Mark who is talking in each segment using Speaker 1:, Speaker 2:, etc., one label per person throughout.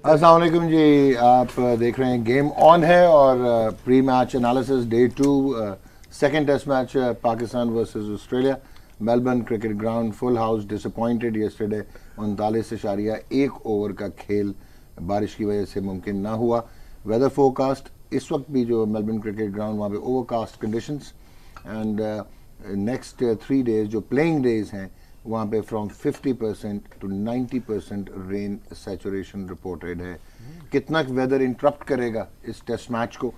Speaker 1: अस्सलाम वालेकुम जी, आप देख रहे हैं गेम ऑन है और pre match analysis day 2 second test match Pakistan versus Australia Melbourne cricket ground. Full house disappointed yesterday. 39.1 over का खेल बारिश की वजह से मुमकिन ना हुआ। वेदर फोरकास्ट इस वक्त भी जो मेलबर्न क्रिकेट ग्राउंड वहाँ पे overcast conditions and next 3 days जो प्लेइंग डेज हैं वहाँ पे from 50% to 90% rain saturation reported है। कितना वेदर इंटरप्ट करेगा इस टेस्ट मैच को,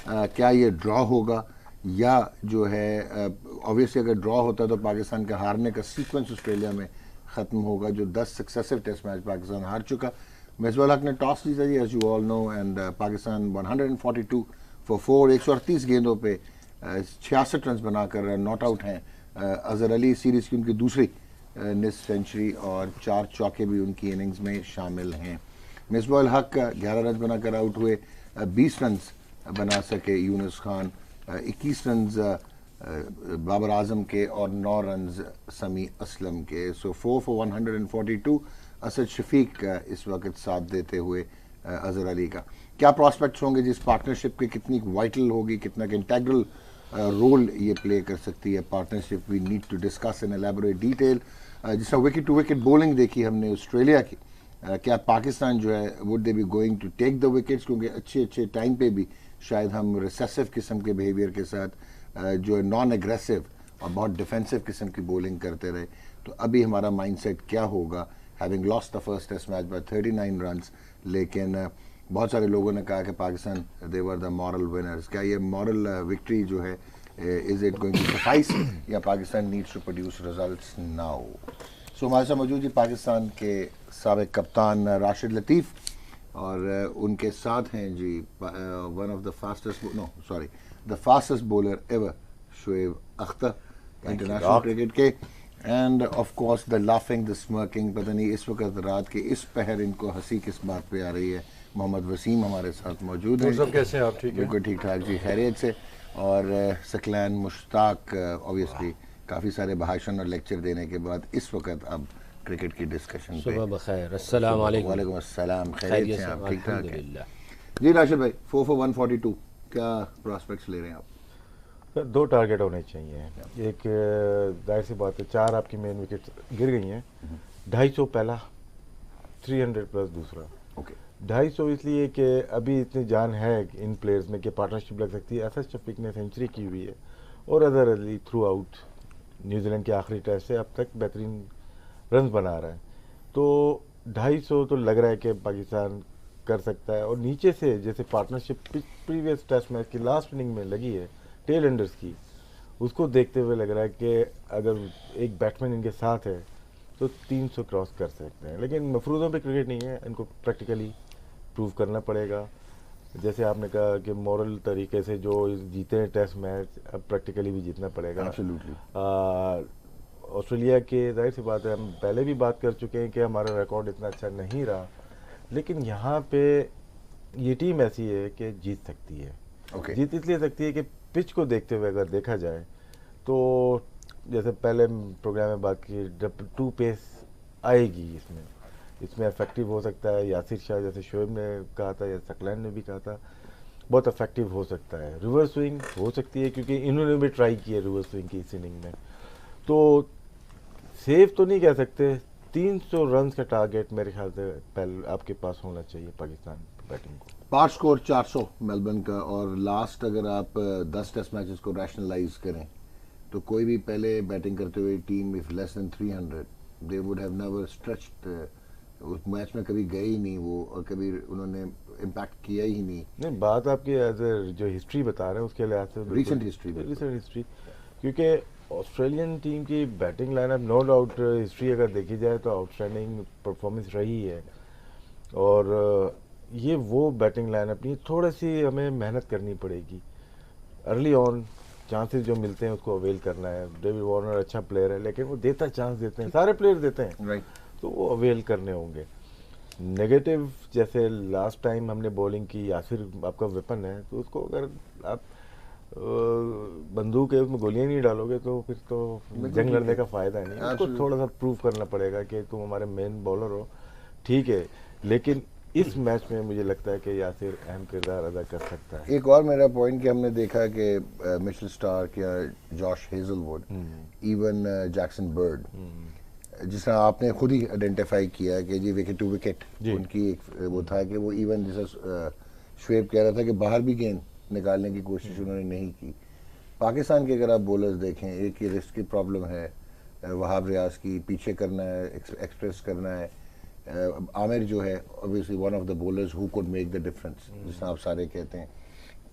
Speaker 1: क्या ये ड्रॉ होगा या जो है ऑब्वियसली अगर ड्रॉ होता तो पाकिस्तान का हारने का सीक्वेंस ऑस्ट्रेलिया में ख़त्म होगा, जो 10 सक्सेसिव टेस्ट मैच पाकिस्तान हार चुका। मिसबाह हक ने टॉस जीता जी as you all know and Pakistan 142 for 4 138 गेंदों पे 66 रन बनाकर नॉट आउट हैं। अजहर अली सीरीज़ की उनकी दूसरी निस सेंचुरी और 4 चौके भी उनकी इनिंग्स में शामिल हैं। मिसबाह हक 11 रन बनाकर आउट हुए। 20 रन बना सके यूनुस खान, 21 रन बाबर आजम के और 9 रन समी असलम के। सो 4 for 142। असद शफीक इस वक्त साथ देते हुए अजहर अली का क्या प्रॉस्पेक्ट्स होंगे जिस पार्टनरशिप के, कितनी वाइटल होगी, कितना इंटेग्रल रोल ये प्ले कर सकती है partnership. We need to discuss in elaborate detail. जिस तरह विकेट टू विकेट बॉलिंग देखी हमने ऑस्ट्रेलिया की, क्या पाकिस्तान जो है would they be going to take the wickets, क्योंकि अच्छे टाइम पे भी शायद हम रिसेसिव किस्म के बिहेवियर के साथ जो नॉन एग्रेसिव और बहुत डिफेंसिव किस्म की बॉलिंग करते रहे। तो अभी हमारा माइंडसेट क्या होगा, having lost the first test match by 39 runs. लेकिन बहुत सारे लोगों ने कहा कि Pakistan they were the moral winners. क्या ये मॉरल विक्ट्री जो है is it going to suffice या Pakistan needs to produce results now. So हमारे साथ मौजूद जी पाकिस्तान के साबिक कप्तान राशिद लतीफ़ और उनके साथ हैं जी one of the fastest bowler ever Shoaib Akhtar international cricket के, and of course the laughing the smirking. पता नहीं इस वक्त रात के इस पहर इनको हंसी किस बात पे आ रही है। मोहम्मद वसीम हमारे साथ मौजूद हैं।
Speaker 2: सब कैसे हैं आप? ठीक है,
Speaker 1: बिल्कुल ठीक ठाक जी, खैरियत से। और सकलैन मुश्ताक ऑब्वियसली काफ़ी सारे भाषण और लेक्चर देने के बाद इस वक्त अब क्रिकेट की डिस्कशन पे।
Speaker 3: सुबह बखैर, अस्सलाम वालेकुम।
Speaker 1: वालेकुम अस्सलाम, खैरियत से आप? ठीक ठाक हैं
Speaker 3: अल्हम्दुलिल्लाह।
Speaker 1: जी। राशिद भाई 4 for 142 क्या प्रॉस्पेक्ट्स ले रहे हैं आप?
Speaker 2: सर 2 टारगेट होने चाहिए। एक जाहिर सी बात है 4 आपकी मेन विकेट गिर गई हैं। 250 पहला, 300 प्लस दूसरा।
Speaker 1: ओके
Speaker 2: 250 इसलिए कि अभी इतनी जान है इन प्लेयर्स में कि पार्टनरशिप लग सकती है। असद शफीक ने सेंचुरी की हुई है और Azhar Ali through out New Zealand के आखिरी टेस्ट से अब तक बेहतरीन रन बना रहा है। तो 250 तो लग रहा है कि पाकिस्तान कर सकता है। और नीचे से जैसे पार्टनरशिप प्रीवियस टेस्ट मैच की लास्ट इनिंग में लगी है टेल एंडर्स की, उसको देखते हुए लग रहा है कि अगर एक बैट्समैन इनके साथ है तो 300 क्रॉस कर सकते हैं। लेकिन मफरूज़ों पे क्रिकेट नहीं है, इनको प्रैक्टिकली प्रूव करना पड़ेगा। जैसे आपने कहा कि मॉरल तरीके से जो जीते हैं टेस्ट मैच, अब प्रैक्टिकली भी जीतना पड़ेगा।
Speaker 1: एब्सोल्युटली।
Speaker 2: ऑस्ट्रेलिया के जाहिर सी बात है, हम पहले भी बात कर चुके हैं कि हमारा रिकॉर्ड इतना अच्छा नहीं रहा, लेकिन यहाँ पे ये टीम ऐसी है कि जीत सकती है।
Speaker 1: ओके
Speaker 2: जीत इसलिए सकती है कि पिच को देखते हुए अगर देखा जाए तो जैसे पहले प्रोग्राम में बात की, 2 पेस आएगी इसमें इफेक्टिव हो सकता है। यासिर शाह जैसे शोएब ने कहा था या सकलैन ने भी कहा था, बहुत इफेक्टिव हो सकता है। रिवर्स स्विंग हो सकती है क्योंकि इन्होंने भी ट्राई की है रिवर्स स्विंग की इस इनिंग में। तो सेफ तो नहीं कह सकते। 300 रन का टारगेट मेरे ख्याल से पहले आपके पास होना चाहिए पाकिस्तान बैटिंग को।
Speaker 1: पार स्कोर 400 मेलबर्न का, और लास्ट अगर आप 10 टेस्ट मैचेस को रैशनलाइज करें तो कोई भी पहले बैटिंग करते हुए team if less than 300 they would have never stretched, उस मैच में कभी गए ही नहीं वो और कभी उन्होंने इम्पैक्ट किया ही नहीं।
Speaker 2: बात आपकी एज जो हिस्ट्री बता रहे हैं उसके लिहाज से
Speaker 1: रीसेंट हिस्ट्री
Speaker 2: क्योंकि ऑस्ट्रेलियन टीम की batting lineup no doubt history अगर देखी जाए तो आउटस्टैंडिंग परफॉर्मेंस रही है। और ये वो बैटिंग लाइनअप नहीं, थोड़ी सी हमें मेहनत करनी पड़ेगी। अर्ली ऑन चांसेस जो मिलते हैं उसको अवेल करना है। डेविड वार्नर अच्छा प्लेयर है लेकिन वो देता चांस देते हैं, सारे प्लेयर देते हैं,
Speaker 1: राइट,
Speaker 2: तो वो अवेल करने होंगे। नेगेटिव जैसे लास्ट टाइम हमने बॉलिंग की, यासिर आपका वेपन है, तो उसको अगर आप बंदूक है उसमें गोलियां नहीं डालोगे तो फिर तो जंग लड़ने का फायदा नहीं। उसको थोड़ा सा प्रूव करना पड़ेगा कि तुम हमारे मेन बॉलर हो, ठीक है। लेकिन इस मैच में मुझे लगता है कि यासिर अहम किरदार अदा कर सकता है।
Speaker 1: एक और मेरा पॉइंट कि हमने देखा कि मिचेल स्टार्क या Josh Hazlewood, even Jackson bird, जिस तरह आपने खुद ही आइडेंटिफाई किया कि जी विकेट टू विकेट उनकी एक वो था कि वो इवन जैसा शुएब कह रहा था कि बाहर भी गेंद निकालने की कोशिश उन्होंने नहीं की। पाकिस्तान के अगर आप बॉलर्स देखें, एक ही रिस्क की प्रॉब्लम है, वहाब रियाज की पीछे करना है, एक्सप्रेस करना है। आमिर जो है obviously one of the bowlers who could make the difference, जिस आप सारे कहते हैं।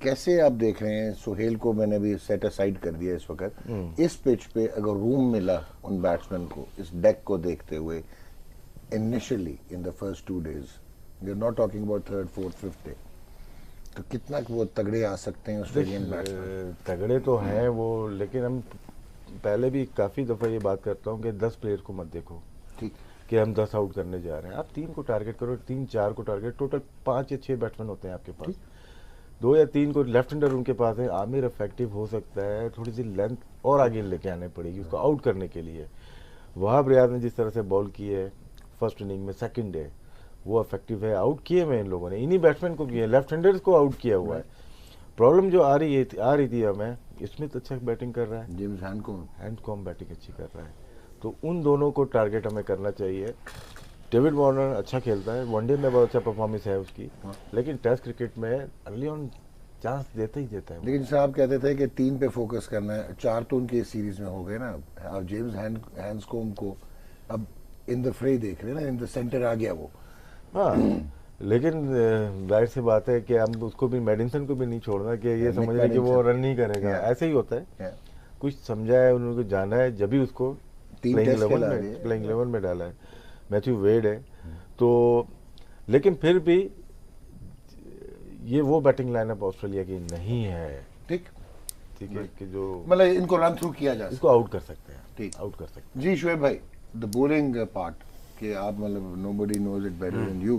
Speaker 1: कैसे आप देख रहे हैं? सुहेल को मैंने भी सेट असाइड कर दिया इस वक्त। इस पिच पे अगर रूम मिला उन बैट्समैन को, इस डेक को देखते हुए, initially in the first 2 days, we are not talking about 3rd, 4th, 5th day, तो कितना वो तगड़े आ सकते हैं ऑस्ट्रेलियन बैट्समैन?
Speaker 2: तगड़े तो हैं वो, लेकिन हम पहले भी काफ़ी दफ़ा ये बात करता हूँ कि 10 प्लेयर को मत देखो
Speaker 1: ठीक
Speaker 2: कि हम 10 आउट करने जा रहे हैं। आप 3 को टारगेट करो, 3-4 को टारगेट, टोटल 5 या 6 बैट्समैन होते हैं आपके पास। 2 या 3 को लेफ्ट हैंडर उनके पास है। आमिर इफेक्टिव हो सकता है, थोड़ी सी लेंथ और आगे लेके आने पड़ेगी उसको आउट करने के लिए। वहाब रियाज ने जिस तरह से बॉल की है फर्स्ट इनिंग में, सेकंड डे, वो इफेक्टिव है। आउट किए हुए इन लोगों ने, इन्हीं बैट्समैन को किए, लेफ्ट हैंडर्स को आउट किया हुआ है। प्रॉब्लम जो आ रही थी हमें, स्मिथ अच्छा बैटिंग कर रहा है,
Speaker 1: जेम्स
Speaker 2: हैंडकॉम बैटिंग अच्छी कर रहा है, तो उन दोनों को टारगेट हमें करना चाहिए। डेविड वार्नर अच्छा खेलता है, वनडे में बहुत अच्छा परफॉर्मेंस है उसकी, लेकिन टेस्ट क्रिकेट में अर्ली ऑन चांस देता ही देता है।
Speaker 1: लेकिन जैसे आप कहते थे कि 3 पे फोकस करना है, 4 तो उनके सीरीज में हो गए ना। आप जेम्स हैंडकॉम को अब इन द फ्रे देख रहे हैं ना, इन द सेंटर आ गया वो।
Speaker 2: हाँ, लेकिन जाहिर सी बात है कि हम उसको भी, मेडिसन को भी नहीं छोड़ना कि ये समझ रहे कि वो रन नहीं करेगा, ऐसे ही होता है। कुछ समझा है, उनको जाना है, जब भी उसको प्लेइंग 11 में डाला है। मैथ्यू वेड है तो, लेकिन फिर भी ये वो बैटिंग लाइनअप ऑस्ट्रेलिया की नहीं है।
Speaker 1: ठीक
Speaker 2: है कि जो
Speaker 1: मतलब इनको रन थ्रू किया जा,
Speaker 2: इसको आउट कर सकते हैं।
Speaker 1: ठीक,
Speaker 2: आउट कर सकते हैं।
Speaker 1: जी शुएब भाई, द बॉलिंग पार्ट कि आप मतलब nobody knows it better than you,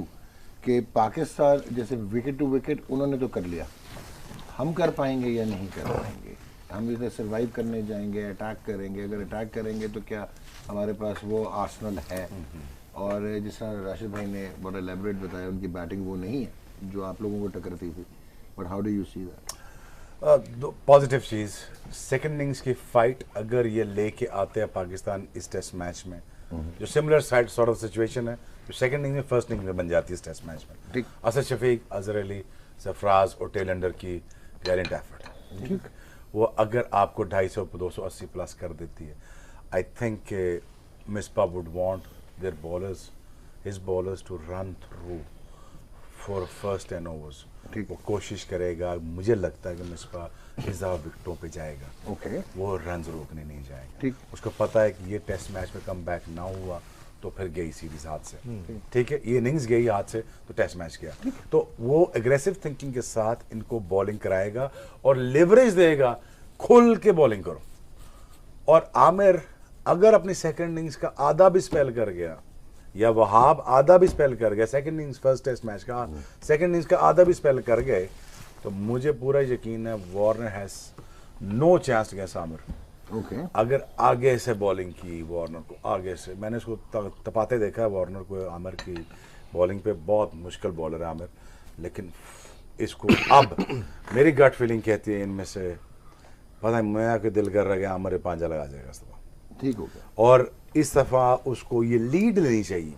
Speaker 1: कि पाकिस्तान जैसे विकेट टू विकेट उन्होंने तो कर लिया, हम कर पाएंगे या नहीं कर पाएंगे? हम इसे सर्वाइव करने जाएंगे, अटैक करेंगे? अगर अटैक करेंगे तो क्या हमारे पास वो आर्सेनल है? और जिस तरह राशिद भाई ने बड़ा एलैबोरेट बताया, उनकी बैटिंग वो नहीं है जो आप लोगों को टकरती थी, but how do you see that?
Speaker 4: Positive cheese, second innings की फाइट अगर ये लेके आते हैं पाकिस्तान इस टेस्ट मैच में, जो similar side sort of situation है जो सेकंड इनिंग में फर्स्ट इनिंग में बन जाती है इस टेस्ट मैच में।
Speaker 1: ठीक,
Speaker 4: असद शफीक, अजहर अली, सरफराज और टेलंडर की गैलेंट एफर्ट, ठीक, वो अगर आपको 250-280 प्लस कर देती है, I think Misbah would want their bowlers, his bowlers to run through for first 10 overs.
Speaker 1: ठीक,
Speaker 4: वो कोशिश करेगा, मुझे लगता है कि मिसबा इस दफा विकेटों पे जाएगा।
Speaker 1: ओके,
Speaker 4: वो रन रोकने नहीं जाएगा।
Speaker 1: ठीक,
Speaker 4: उसको पता है कि ये टेस्ट मैच में कम बैक ना हुआ तो फिर गई सीरीज हाथ से, ठीक है, ये इनिंग्स गई हाथ से तो टेस्ट मैच गया। तो वो एग्रेसिव थिंकिंग के साथ इनको बॉलिंग कराएगा और लिवरेज देगा, खुल के बॉलिंग करो। और आमिर अगर अपनी सेकंड इनिंग्स का आधा भी स्पेल कर गया, या वहाब आधा भी स्पेल कर गया, second innings first test match का सेकंड इनिंग्स का आधा भी स्पेल कर गए, तो मुझे पूरा यकीन है Warner has no chance against Amir.
Speaker 1: Okay,
Speaker 4: अगर आगे से बॉलिंग की वार्नर को, आगे से मैंने उसको तपाते देखा है वार्नर को, आमिर की बॉलिंग पे बहुत मुश्किल बॉलर है आमिर, लेकिन इसको अब मेरी गट फीलिंग कहती है इनमें से, पता नहीं, मैं आके दिल कर रहा है कि आमिर पांजा लगा जाएगा इस दफा।
Speaker 1: ठीक हो गया।
Speaker 4: और इस दफा उसको ये लीड लेनी चाहिए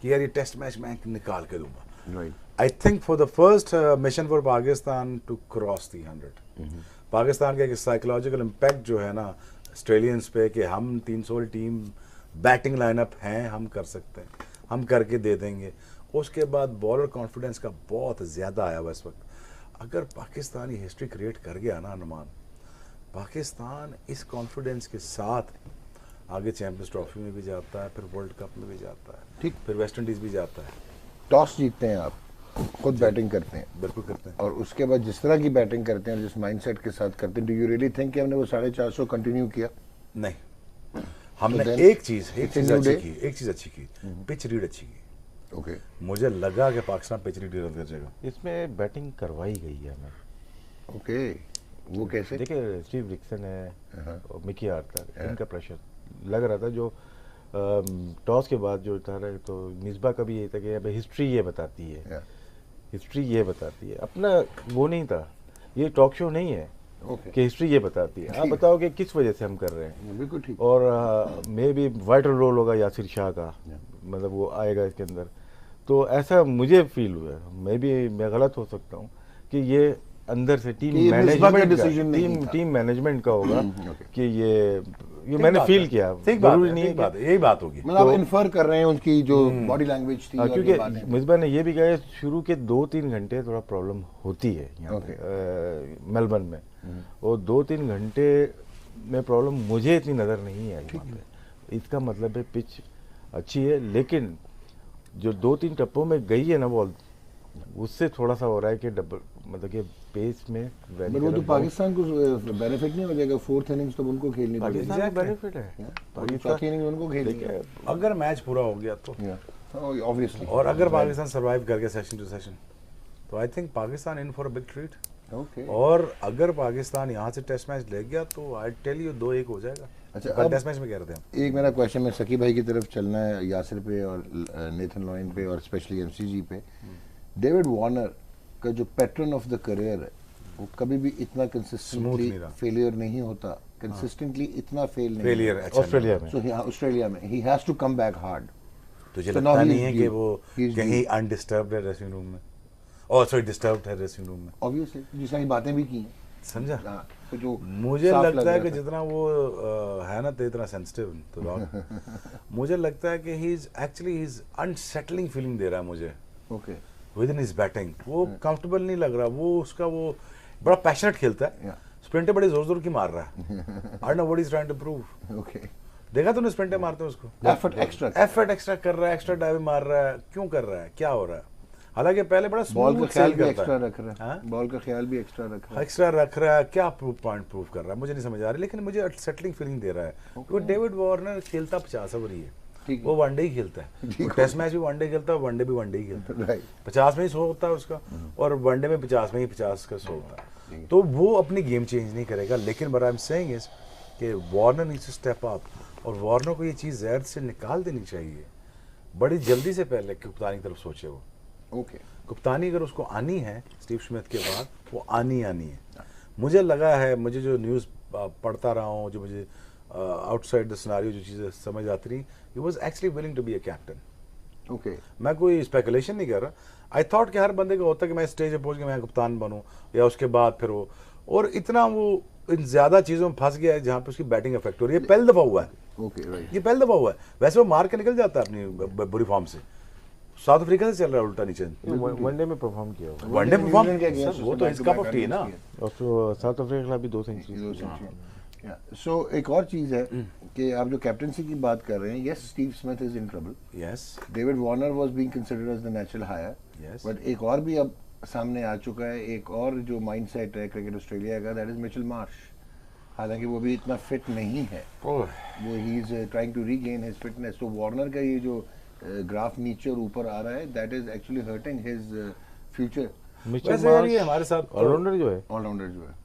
Speaker 4: कि यार ये टेस्ट मैच मैं निकाल के दूंगा।
Speaker 1: Right,
Speaker 4: I think for the first mission for Pakistan to cross the 100, Pakistan का एक साइकोलॉजिकल इम्पैक्ट जो है ना ऑस्ट्रेलियंस पे कि हम 300 टीम बैटिंग लाइनअप हैं, हम कर सकते हैं, हम करके दे देंगे। उसके बाद बॉलर कॉन्फिडेंस का बहुत ज़्यादा आया हुआ इस वक्त। अगर पाकिस्तान ये हिस्ट्री क्रिएट कर गया ना अनुमान, पाकिस्तान इस कॉन्फिडेंस के साथ आगे चैंपियंस ट्रॉफी में भी जाता है, फिर वर्ल्ड कप में भी जाता है,
Speaker 1: ठीक,
Speaker 4: फिर वेस्ट इंडीज़ भी जाता है।
Speaker 1: टॉस जीतते हैं आप, खुद बैटिंग करते हैं,
Speaker 4: बिल्कुल करते हैं।
Speaker 1: और उसके बाद जिस तरह की बैटिंग करते हैं और जिस माइंडसेट के साथ करते हैं, डू यू रियली थिंक कि हमने वो 450 कंटिन्यू किया?
Speaker 4: नहीं, हमने
Speaker 1: then
Speaker 4: एक चीज़
Speaker 1: it's a new
Speaker 4: अच्छी
Speaker 1: day?
Speaker 4: की, एक चीज़ अच्छी की, पिच रीड अच्छी की।
Speaker 1: ओके,
Speaker 4: मुझे लगा कि पाकिस्तान पिच रीड रद्द कर जाएगा।
Speaker 2: इसमें बैटिंग करवाई गई है हमें।
Speaker 1: ओके, वो कैसे?
Speaker 2: देखिए, स्टीव डिक्सन है और मिकी आर्थर, इनका प्रेशर लग रहा था, जो टॉस के बाद जो था ना, तो मिसबा का भी यही था कि अब हिस्ट्री ये बताती है,
Speaker 1: Yeah.
Speaker 2: हिस्ट्री ये बताती है। अपना वो नहीं था, ये टॉक शो नहीं है
Speaker 1: Okay.
Speaker 2: कि हिस्ट्री ये बताती है। आप बताओ कि किस वजह से हम कर रहे हैं।
Speaker 1: बिल्कुल ठीक।
Speaker 2: और मे भी वाइटल रोल होगा यासिर शाह का, मतलब वो आएगा इसके अंदर। तो ऐसा मुझे फील हुआ, मैं गलत हो सकता हूँ, कि ये अंदर से टीम
Speaker 1: कि ये मिसबा का
Speaker 2: मैनेजमेंट
Speaker 1: decision नहीं था।
Speaker 2: टीम मैनेजमेंट का होगा
Speaker 1: okay.
Speaker 2: कि ये
Speaker 4: ठीक
Speaker 2: मैंने
Speaker 4: बात
Speaker 2: फील
Speaker 4: है,
Speaker 2: किया।
Speaker 4: ठीक बात
Speaker 2: जरूरी
Speaker 4: है,
Speaker 2: नहीं है
Speaker 4: ठीक बात है, यही बात होगी।
Speaker 1: मतलब आप इन्फर कर रहे हैं उनकी जो बॉडी लैंग्वेज थी और जो
Speaker 2: क्योंकि
Speaker 1: बातें थी।
Speaker 2: मिसबा ने ये भी कहा है, शुरू के 2-3 घंटे थोड़ा प्रॉब्लम होती है यहाँ
Speaker 1: Okay.
Speaker 2: पे मेलबर्न में, और 2-3 घंटे में प्रॉब्लम मुझे इतनी नज़र नहीं आई वहाँ पे। इसका मतलब है पिच अच्छी है, लेकिन जो 2-3 टप्पों में गई है ना बॉल, उससे थोड़ा सा हो रहा है कि डबल, मतलब कि पेस में
Speaker 1: बट वो तो पाकिस्तान को बेनिफिट नहीं हो जाएगा। फोर्थ इनिंग्स तो उनको खेलनी पड़ेगी।
Speaker 2: पाकिस्तान को
Speaker 4: Exactly.
Speaker 2: बेनिफिट है।
Speaker 1: चौथी इनिंग्स उनको खेलनी है।
Speaker 2: देखिए,
Speaker 4: अगर मैच पूरा हो गया तो,
Speaker 1: ऑब्वियसली।
Speaker 4: और अगर पाकिस्तान सरवाइव कर गया सेशन टू सेशन, तो I think Pakistan in for a big treat.
Speaker 1: Okay.
Speaker 4: और अगर पाकिस्तान यहाँ से टेस्ट मैच ले गया तो आई टेल यू 2-1 हो जाएगा।
Speaker 1: अच्छा,
Speaker 4: कल
Speaker 1: अब
Speaker 4: टेस्ट मैच में कह रहे थे हम।
Speaker 1: एक मेरा क्वेश्चन है, सकी भाई की तरफ चलना है, यासिर पे और नेथन लॉयन पे और स्पेशली एमसीजी पे। डेविड वार्नर का जो पैटर्न ऑफ द करियर है, वो कभी भी इतना कंसिस्टेंटली
Speaker 4: नहीं रहा।
Speaker 1: फेलियर नहीं होता, कंसिस्टेंटली इतना फेल नहीं
Speaker 4: फेलियर
Speaker 1: होता।
Speaker 4: अच्छा
Speaker 2: ऑस्ट्रेलिया में
Speaker 1: सो ऑस्ट्रेलिया में he has to come back hard.
Speaker 4: तुझे
Speaker 1: So
Speaker 4: लगता
Speaker 1: now he
Speaker 4: नहीं
Speaker 1: is
Speaker 4: है
Speaker 1: due.
Speaker 4: कि वो
Speaker 1: He is
Speaker 4: कहीं
Speaker 1: due.
Speaker 4: अनडिस्टर्ब्ड है ड्रेसिंग रूम में? ओह सॉरी, डिस्टर्ब्ड है ड्रेसिंग रूम में,
Speaker 1: ऑब्वियसली जिस सारी बातें भी की हैं।
Speaker 4: समझा?
Speaker 1: हाँ, तो जो
Speaker 4: मुझे
Speaker 1: साफ
Speaker 4: लगता
Speaker 1: लग
Speaker 4: है
Speaker 1: रहा
Speaker 4: कि
Speaker 1: था।
Speaker 4: जितना वो है ना, तो इतना सेंसिटिव तो मुझे लगता है कि he is actually he is unsettling feeling दे रहा है मुझे
Speaker 1: okay.
Speaker 4: Within his batting. वो कंफर्टेबल नहीं लग रहा, वो उसका वो बड़ा पैशनेट खेलता है,
Speaker 1: Yeah.
Speaker 4: स्प्रिंटें बड़ी जोर जोर की मार रहा है। I don't know what is trying to prove.
Speaker 1: Okay.
Speaker 4: देखा तूने स्प्रिंटें मारते हैं उसको?
Speaker 1: Effort extra.
Speaker 4: एफर्ट एक्स्ट्रा कर रहा है, एक्स्ट्रा डाइव मार रहा है, क्यों कर रहा है, क्या हो रहा है? हालांकि पहले बड़ा
Speaker 1: बॉल का
Speaker 4: स्मूथ
Speaker 1: ख्याल
Speaker 4: सेल
Speaker 1: भी
Speaker 4: करता
Speaker 1: एक्स्ट्रा
Speaker 4: है।
Speaker 1: रख रहा है।
Speaker 4: हाँ?
Speaker 1: बॉल का ख्याल भी एक्स्ट्रा रख रहा है।
Speaker 4: एक्स्ट्रा रख रहा है, क्या पॉइंट प्रूव कर रहा है मुझे नहीं समझ आ रहा, लेकिन मुझे सेटलिंग फीलिंग दे रहा है। वो डेविड वार्नर खेलता 50 ओवर ही है,
Speaker 1: ठीक
Speaker 4: वो वनडे ही खेलता है, वो टेस्ट मैच भी वनडे खेलता है, वनडे भी वनडे ही खेलता है।
Speaker 1: राइट।
Speaker 4: 50 में ही 100 होता है उसका, और वनडे में 50 में ही 50 का 100 होता है। तो वो अपनी गेम चेंज नहीं करेगा, लेकिन what I am saying is कि Warner needs to step up, और वार्नर को ये चीज़ जहर से निकाल देनी चाहिए बड़ी जल्दी से, पहले कप्तानी की तरफ सोचे वो।
Speaker 1: ओके।
Speaker 4: कप्तानी अगर उसको आनी है स्टीव स्मिथ के बाद, वो आनी है। मुझे लगा है, मुझे जो न्यूज़ पढ़ता रहा हूँ, जो मुझे आउटसाइड द सिनेरियो जो चीज़ें समझ आती रही, he was actually willing to be a captain.
Speaker 1: Okay.
Speaker 4: मैं कोई स्पेकुलेशन नहीं कर रहा, आई थॉट कि हर बंदे का होता है कि मैं स्टेज पे पहुंच के मैं कप्तान बनूं, या उसके बाद फिर वो, और इतना वो इन ज्यादा चीज़ों में फंस गया है जहाँ पे उसकी बैटिंग इफेक्ट हो रही है। पहली दफ़ा हुआ है,
Speaker 1: ओके। राइट।
Speaker 4: ये पहली दफ़ा हुआ है। वैसे वो मार के निकल जाता है अपनी बुरी फॉर्म से, साउथ अफ्रीका से चल रहा है उल्टा नीचे।
Speaker 2: वनडे में परफॉर्म किया होगा,
Speaker 4: वनडे
Speaker 1: न्यूजीलैंड के
Speaker 4: परफॉर्म,
Speaker 1: against
Speaker 4: वो तो
Speaker 1: उसने
Speaker 4: इस
Speaker 1: back
Speaker 4: cup
Speaker 1: to
Speaker 4: of T है ना।
Speaker 1: back against
Speaker 2: और तो साउथ अफ्रीका के खिलाफ भी 2 सेंचुरी।
Speaker 1: सो एक और चीज़ है कि आप जो कैप्टनसी की बात कर रहे हैं, yes Steve Smith is in trouble,
Speaker 4: yes
Speaker 1: David Warner was being considered as the natural heir,
Speaker 4: Yes.
Speaker 1: But एक और भी अब सामने आ चुका है, एक और जो माइंडसेट है क्रिकेट ऑस्ट्रेलिया का, दैट इज मिचेल मार्श। हालांकि वो भी इतना फिट नहीं है, वो he is trying to regain his fitness. तो वार्नर का ये जो ग्राफ नीचे और ऊपर आ रहा है, that is actually hurting his future.
Speaker 4: वैसे यार ये हमारे साथ
Speaker 2: ऑलराउंडर जो है,
Speaker 1: ऑलराउंडर जो है,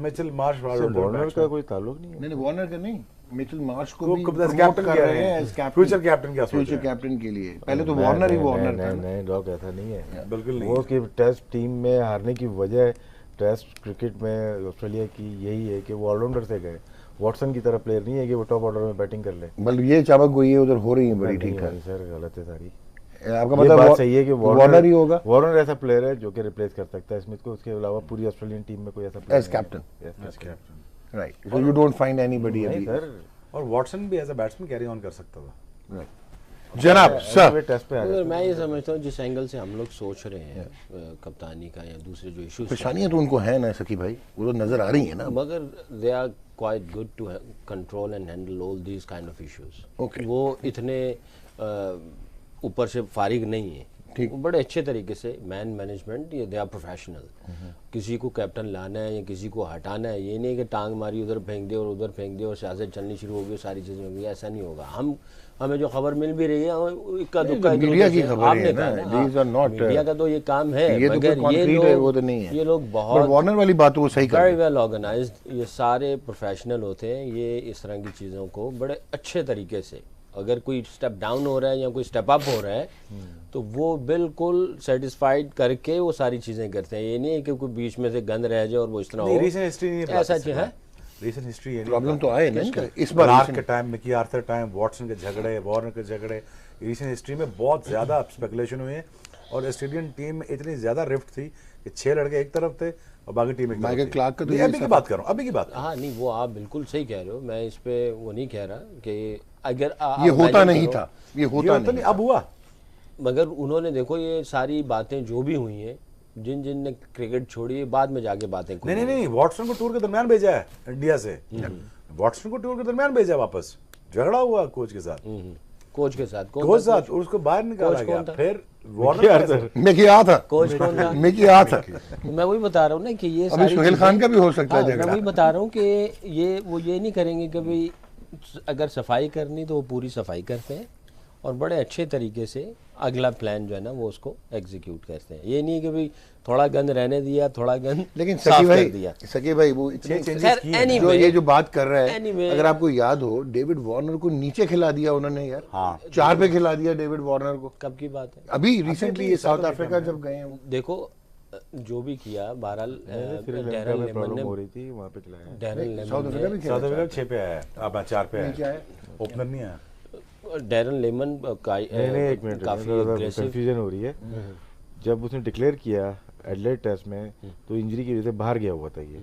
Speaker 4: मिचेल मार्श
Speaker 2: वार्नर का कोई ताल्लुक नहीं है।
Speaker 1: नहीं वार्नर का नहीं, मिचेल मार्श को
Speaker 4: वो
Speaker 1: भी
Speaker 4: कब तक
Speaker 1: promote
Speaker 4: कैप्टन
Speaker 1: कर
Speaker 4: किया
Speaker 1: रहे हैं
Speaker 4: है?
Speaker 1: as captain।
Speaker 4: फ्यूचर कैप्टन क्या सोच
Speaker 1: फ्यूचर
Speaker 4: रहे हैं?
Speaker 1: कैप्टन के लिए पहले तो वार्नर ही वार्नर था ना।
Speaker 2: नहीं डॉग ऐसा नहीं है,
Speaker 4: बिल्कुल नहीं
Speaker 2: वो
Speaker 4: है।
Speaker 2: कि टेस्ट टीम में हारने की वजह टेस्ट क्रिकेट में ऑस्ट्रेलिया की यही है कि वो ऑलराउंडर से गए। वॉटसन की तरह प्लेयर नहीं है कि वो टॉप ऑर्डर में बैटिंग कर ले।
Speaker 1: मतलब ये चाबक गोई है उधर हो रही है बड़ी
Speaker 2: नहीं
Speaker 1: ठीक ठाक।
Speaker 2: भाई सर, गलत है सारी।
Speaker 1: आपका
Speaker 2: ये
Speaker 1: मतलब
Speaker 2: बात सही है कि
Speaker 1: वार्नर ही होगा
Speaker 2: वार्नर ऐसा प्लेयर है जो कि रिप्लेस कर सकता है स्मिथ को, उसके अलावा पूरी ऑस्ट्रेलियन टीम में कोई ऐसा player
Speaker 1: as captain,
Speaker 4: captain.
Speaker 1: Right. So you don't find anybody
Speaker 2: नहीं
Speaker 1: अभी।
Speaker 2: सर,
Speaker 4: और वॉटसन भी as a batsman carry on कर सकता था।
Speaker 1: राइट। जनाब सर,
Speaker 2: टेस्ट पे आ
Speaker 3: मगर
Speaker 2: गया।
Speaker 3: मैं ये समझता हूँ जिस एंगल से हम लोग सोच रहे हैं कप्तानी का या दूसरे जो इश्यूज,
Speaker 1: परेशानियां तो उनको है ना सकी भाई, वो तो नजर आ रही है ना।
Speaker 3: मगर they are quite good to control and handle all these kind of issues.
Speaker 1: Okay.
Speaker 3: वो इतने ऊपर से फारिग नहीं है,
Speaker 1: ठीक।
Speaker 3: वो बड़े अच्छे तरीके से मैन मैनेजमेंट, ये दे आर प्रोफेशनल। किसी को कैप्टन लाना है या किसी को हटाना है, ये नहीं कि टांग मारी उधर फेंक दे और उधर फेंक दे और सियासत चलनी शुरू हो गई, सारी चीज़ें होंगी, ऐसा नहीं होगा। हमें जो खबर मिल भी रही है, इक्का दुक्का
Speaker 1: मीडिया की खबर है ना, these are not,
Speaker 3: मीडिया का तो ये काम है,
Speaker 1: ये तो
Speaker 3: मगर
Speaker 1: कोई
Speaker 3: ये
Speaker 1: concrete है, वो
Speaker 3: लोग
Speaker 1: तो नहीं है।
Speaker 3: ये लोग
Speaker 1: बट
Speaker 3: बहुत
Speaker 1: वार्नर वाली बात तो वो सही कर
Speaker 3: वेरी
Speaker 1: रहे हैं।
Speaker 3: वेल ऑर्गेनाइज्ड, ये सारे प्रोफेशनल होते हैं, ये इस तरह की चीज़ों को बड़े अच्छे तरीके से अगर कोई स्टेप डाउन हो रहा है या कोई स्टेप अप हो रहा है तो वो बिल्कुल सेटिस्फाइड करके वो सारी चीज़ें करते हैं। ये नहीं है कि कोई बीच में से गंद रह जाए और वो इस तरह हो,
Speaker 4: रीसेंट हिस्ट्री नहीं
Speaker 3: ऐसा चीज़ है।
Speaker 4: रीसेंट हिस्ट्री
Speaker 1: प्रॉब्लम तो आए ना इनका इस बार
Speaker 4: क्लार्क के time, Mickey Arthur time, Watson के झगड़े, वार्नर के झगड़े, रीसेंट हिस्ट्री में बहुत ज्यादा स्पेकुलेशन हुए हैं और ऑस्ट्रेलियन टीम में इतनी ज्यादा रिफ्ट थी कि 6 लड़के एक तरफ थे और बाकी टीम एक तरफ
Speaker 1: माइकल
Speaker 4: थी।
Speaker 1: क्लार्क का तो
Speaker 4: नहीं,
Speaker 1: ये
Speaker 4: अभी की बात कर रहा हूँ, अभी की बात।
Speaker 3: हाँ नहीं, वो आप बिल्कुल सही कह रहे हो, मैं इस पे वो नहीं कह रहा कि अगर
Speaker 1: ये होता नहीं था, ये होता
Speaker 4: नहीं,
Speaker 1: नहीं।
Speaker 4: अब हुआ।
Speaker 3: मगर उन्होंने देखो ये सारी बातें जो भी हुई हैं, जिन जिन ने क्रिकेट छोड़ी है बाद में जाके बातें
Speaker 4: नहीं नहीं, वॉटसन को टूर के दरमियान भेजा है इंडिया से, वॉटसन को टूर के दरमियान भेजा वापस, झगड़ा हुआ कोच के साथ,
Speaker 3: कोच के साथ,
Speaker 4: कोच साथ, और उसको बाहर निकाला
Speaker 3: कोच
Speaker 4: गया।
Speaker 3: कौन था?
Speaker 4: फिर वार्नर
Speaker 1: मिकी आ था,
Speaker 3: कोच कौन था?
Speaker 1: मिकी आ था।
Speaker 3: तो मैं वही बता रहा हूँ ना कि ये
Speaker 1: अभी
Speaker 3: सारी
Speaker 1: सोहेल
Speaker 3: चीज़ें-
Speaker 1: खान का भी हो सकता है
Speaker 3: हाँ, मैं
Speaker 1: झगड़ा।
Speaker 3: वही बता रहा हूँ कि ये वो ये नहीं करेंगे कि भाई अगर सफाई करनी तो वो पूरी सफाई करते हैं और बड़े अच्छे तरीके से अगला प्लान जो है ना वो उसको एग्जीक्यूट करते हैं। ये नहीं कि भाई थोड़ा गंद रहने दिया, थोड़ा गंद
Speaker 1: लेकिन
Speaker 3: साफ
Speaker 1: सकी भाई,
Speaker 3: कर दिया।
Speaker 1: सकी भाई वो इतने
Speaker 3: खैर, anyway,
Speaker 1: जो ये जो बात कर रहा है,
Speaker 3: anyway,
Speaker 1: अगर आपको याद हो डेविड वार्नर को नीचे खिला दिया उन्होंने यार,
Speaker 4: हाँ।
Speaker 1: 4 पे खिला दिया डेविड वार्नर को।
Speaker 3: कब की बात है?
Speaker 1: अभी रिसेंटली ये साउथ अफ्रीका जब गए हैं वो।
Speaker 3: देखो जो भी किया बहरहाल
Speaker 2: श्रीलंका
Speaker 3: डैरन
Speaker 2: में
Speaker 3: लेमन
Speaker 2: प्रॉब्लम
Speaker 3: ने
Speaker 2: हो रही थी, वहाँ पे खिलाया।
Speaker 3: डैरन
Speaker 1: साउथ
Speaker 3: लेमन
Speaker 1: अफ्रीका
Speaker 3: ने
Speaker 1: में
Speaker 4: साउथ
Speaker 1: खेला
Speaker 4: अफ्रीका 6 पे आया, अब 4 पे
Speaker 1: नीचे
Speaker 4: आया,
Speaker 1: आया।
Speaker 4: ओपनर नहीं आया।
Speaker 3: डैरन लेमन
Speaker 2: नहीं एक मिनट,
Speaker 3: काफी एग्रेसिव।
Speaker 2: कंफ्यूजन हो रही है। जब उसने डिक्लेयर किया एडलेड टेस्ट में तो इंजरी की वजह से बाहर गया हुआ था ये,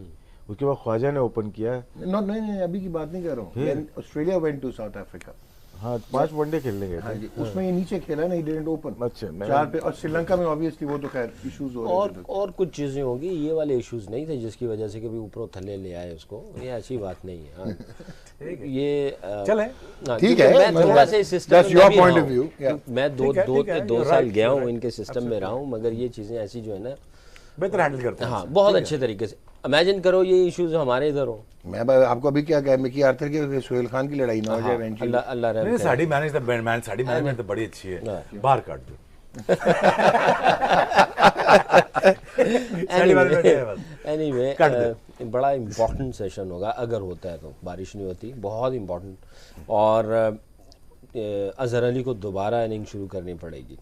Speaker 2: उसके बाद ख्वाजा ने ओपन किया।
Speaker 1: नहीं अभी की बात नहीं कर रहा हूँ, Australia went to South Africa.
Speaker 2: हाँ 5 वनडे खेलने गए
Speaker 1: हाँ
Speaker 2: थे।
Speaker 1: जी, उसमें ये नीचे खेला ना, ही डिडंट ओपन।
Speaker 2: अच्छा, मैं-
Speaker 1: 4 पे, और श्रीलंका में ऑब्वियसली वो तो खैर इश्यूज हो रहे थे।
Speaker 3: और कुछ चीजें होंगी, ये वाले इश्यूज नहीं थे जिसकी वजह से कभी ऊपर थल्ले ले आए उसको, ये ऐसी बात नहीं है। हाँ। ये
Speaker 4: चले।
Speaker 3: हाँ,
Speaker 1: ठीक
Speaker 3: क्योंकि
Speaker 1: है,
Speaker 3: मैं
Speaker 1: मतलब
Speaker 3: थोड़ा सा इस सिस्टम
Speaker 1: that's
Speaker 3: में
Speaker 1: your
Speaker 3: भी
Speaker 1: point
Speaker 3: रहा
Speaker 1: of
Speaker 3: हूँ।
Speaker 1: view, yeah.
Speaker 3: मैं
Speaker 4: ठीक है,
Speaker 3: दो
Speaker 4: you're
Speaker 3: साल
Speaker 4: right,
Speaker 3: गया
Speaker 4: you're
Speaker 3: हूँ
Speaker 4: right.
Speaker 3: इनके सिस्टम में रहा हूँ, मगर ये चीजें ऐसी जो है ना,
Speaker 4: बेहतर हैंडल करते हैं।
Speaker 3: हाँ बहुत अच्छे तरीके से। इमेजिन करो ये इश्यूज हमारे इधर हो।
Speaker 1: मैं आपको अभी क्या कहा, मिकी आर्थर के सोहेल खान की लड़ाई ना हो जाए eventually।
Speaker 3: अल्लाह अल्लाह रहम
Speaker 4: नहीं,
Speaker 3: करे।
Speaker 4: Sari manage the man, sari management तो बड़ी अच्छी है, बाहर काट दो। साड़ी मैनेजमेंट है बस।
Speaker 3: एनीवे
Speaker 4: काट दे।
Speaker 3: बड़ा इम्पोर्टेंट सेशन होगा अगर होता है तो, बारिश नहीं होती, बहुत इम्पोर्टेंट। और अजहर अली को दोबारा इनिंग शुरू करनी पड़ेगी।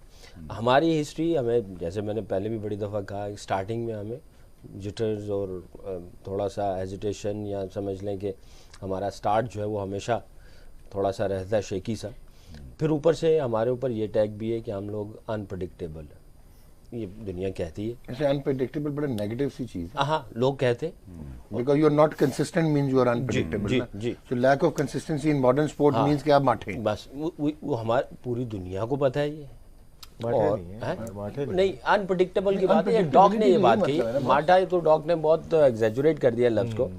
Speaker 3: हमारी हिस्ट्री हमें, जैसे मैंने पहले भी बड़ी दफ़ा कहा, स्टार्टिंग में हमें जिटर्स और थोड़ा सा हेजिटेशन, या समझ लें कि हमारा स्टार्ट जो है वो हमेशा थोड़ा सा रहता है शेकी सा। फिर ऊपर से हमारे ऊपर ये टैग भी है कि हम लोग अनप्रडिक्टेबल है, ये दुनिया कहती है।
Speaker 1: ऐसे अनप्रेडिक्टेबल बड़ा नेगेटिव सी चीज है,
Speaker 3: हाँ लोग कहते हैं,
Speaker 1: because you are not consistent means you are unpredictable.
Speaker 3: जी, जी।
Speaker 1: So lack of consistency in modern sport means कि आप माठे हैं।
Speaker 3: बस वो हमारे पूरी दुनिया को पता है ये।
Speaker 2: माठे
Speaker 3: और
Speaker 2: नहीं है,
Speaker 3: हैं?
Speaker 2: माठे नहीं।
Speaker 3: नहीं, अनप्रडिक्टेबल की बात है, ये डॉग ने ये बात
Speaker 1: मतलब है
Speaker 3: कही। माठा तो डॉग ने बहुत एग्जैजुरेट कर दिया लफ्ज को।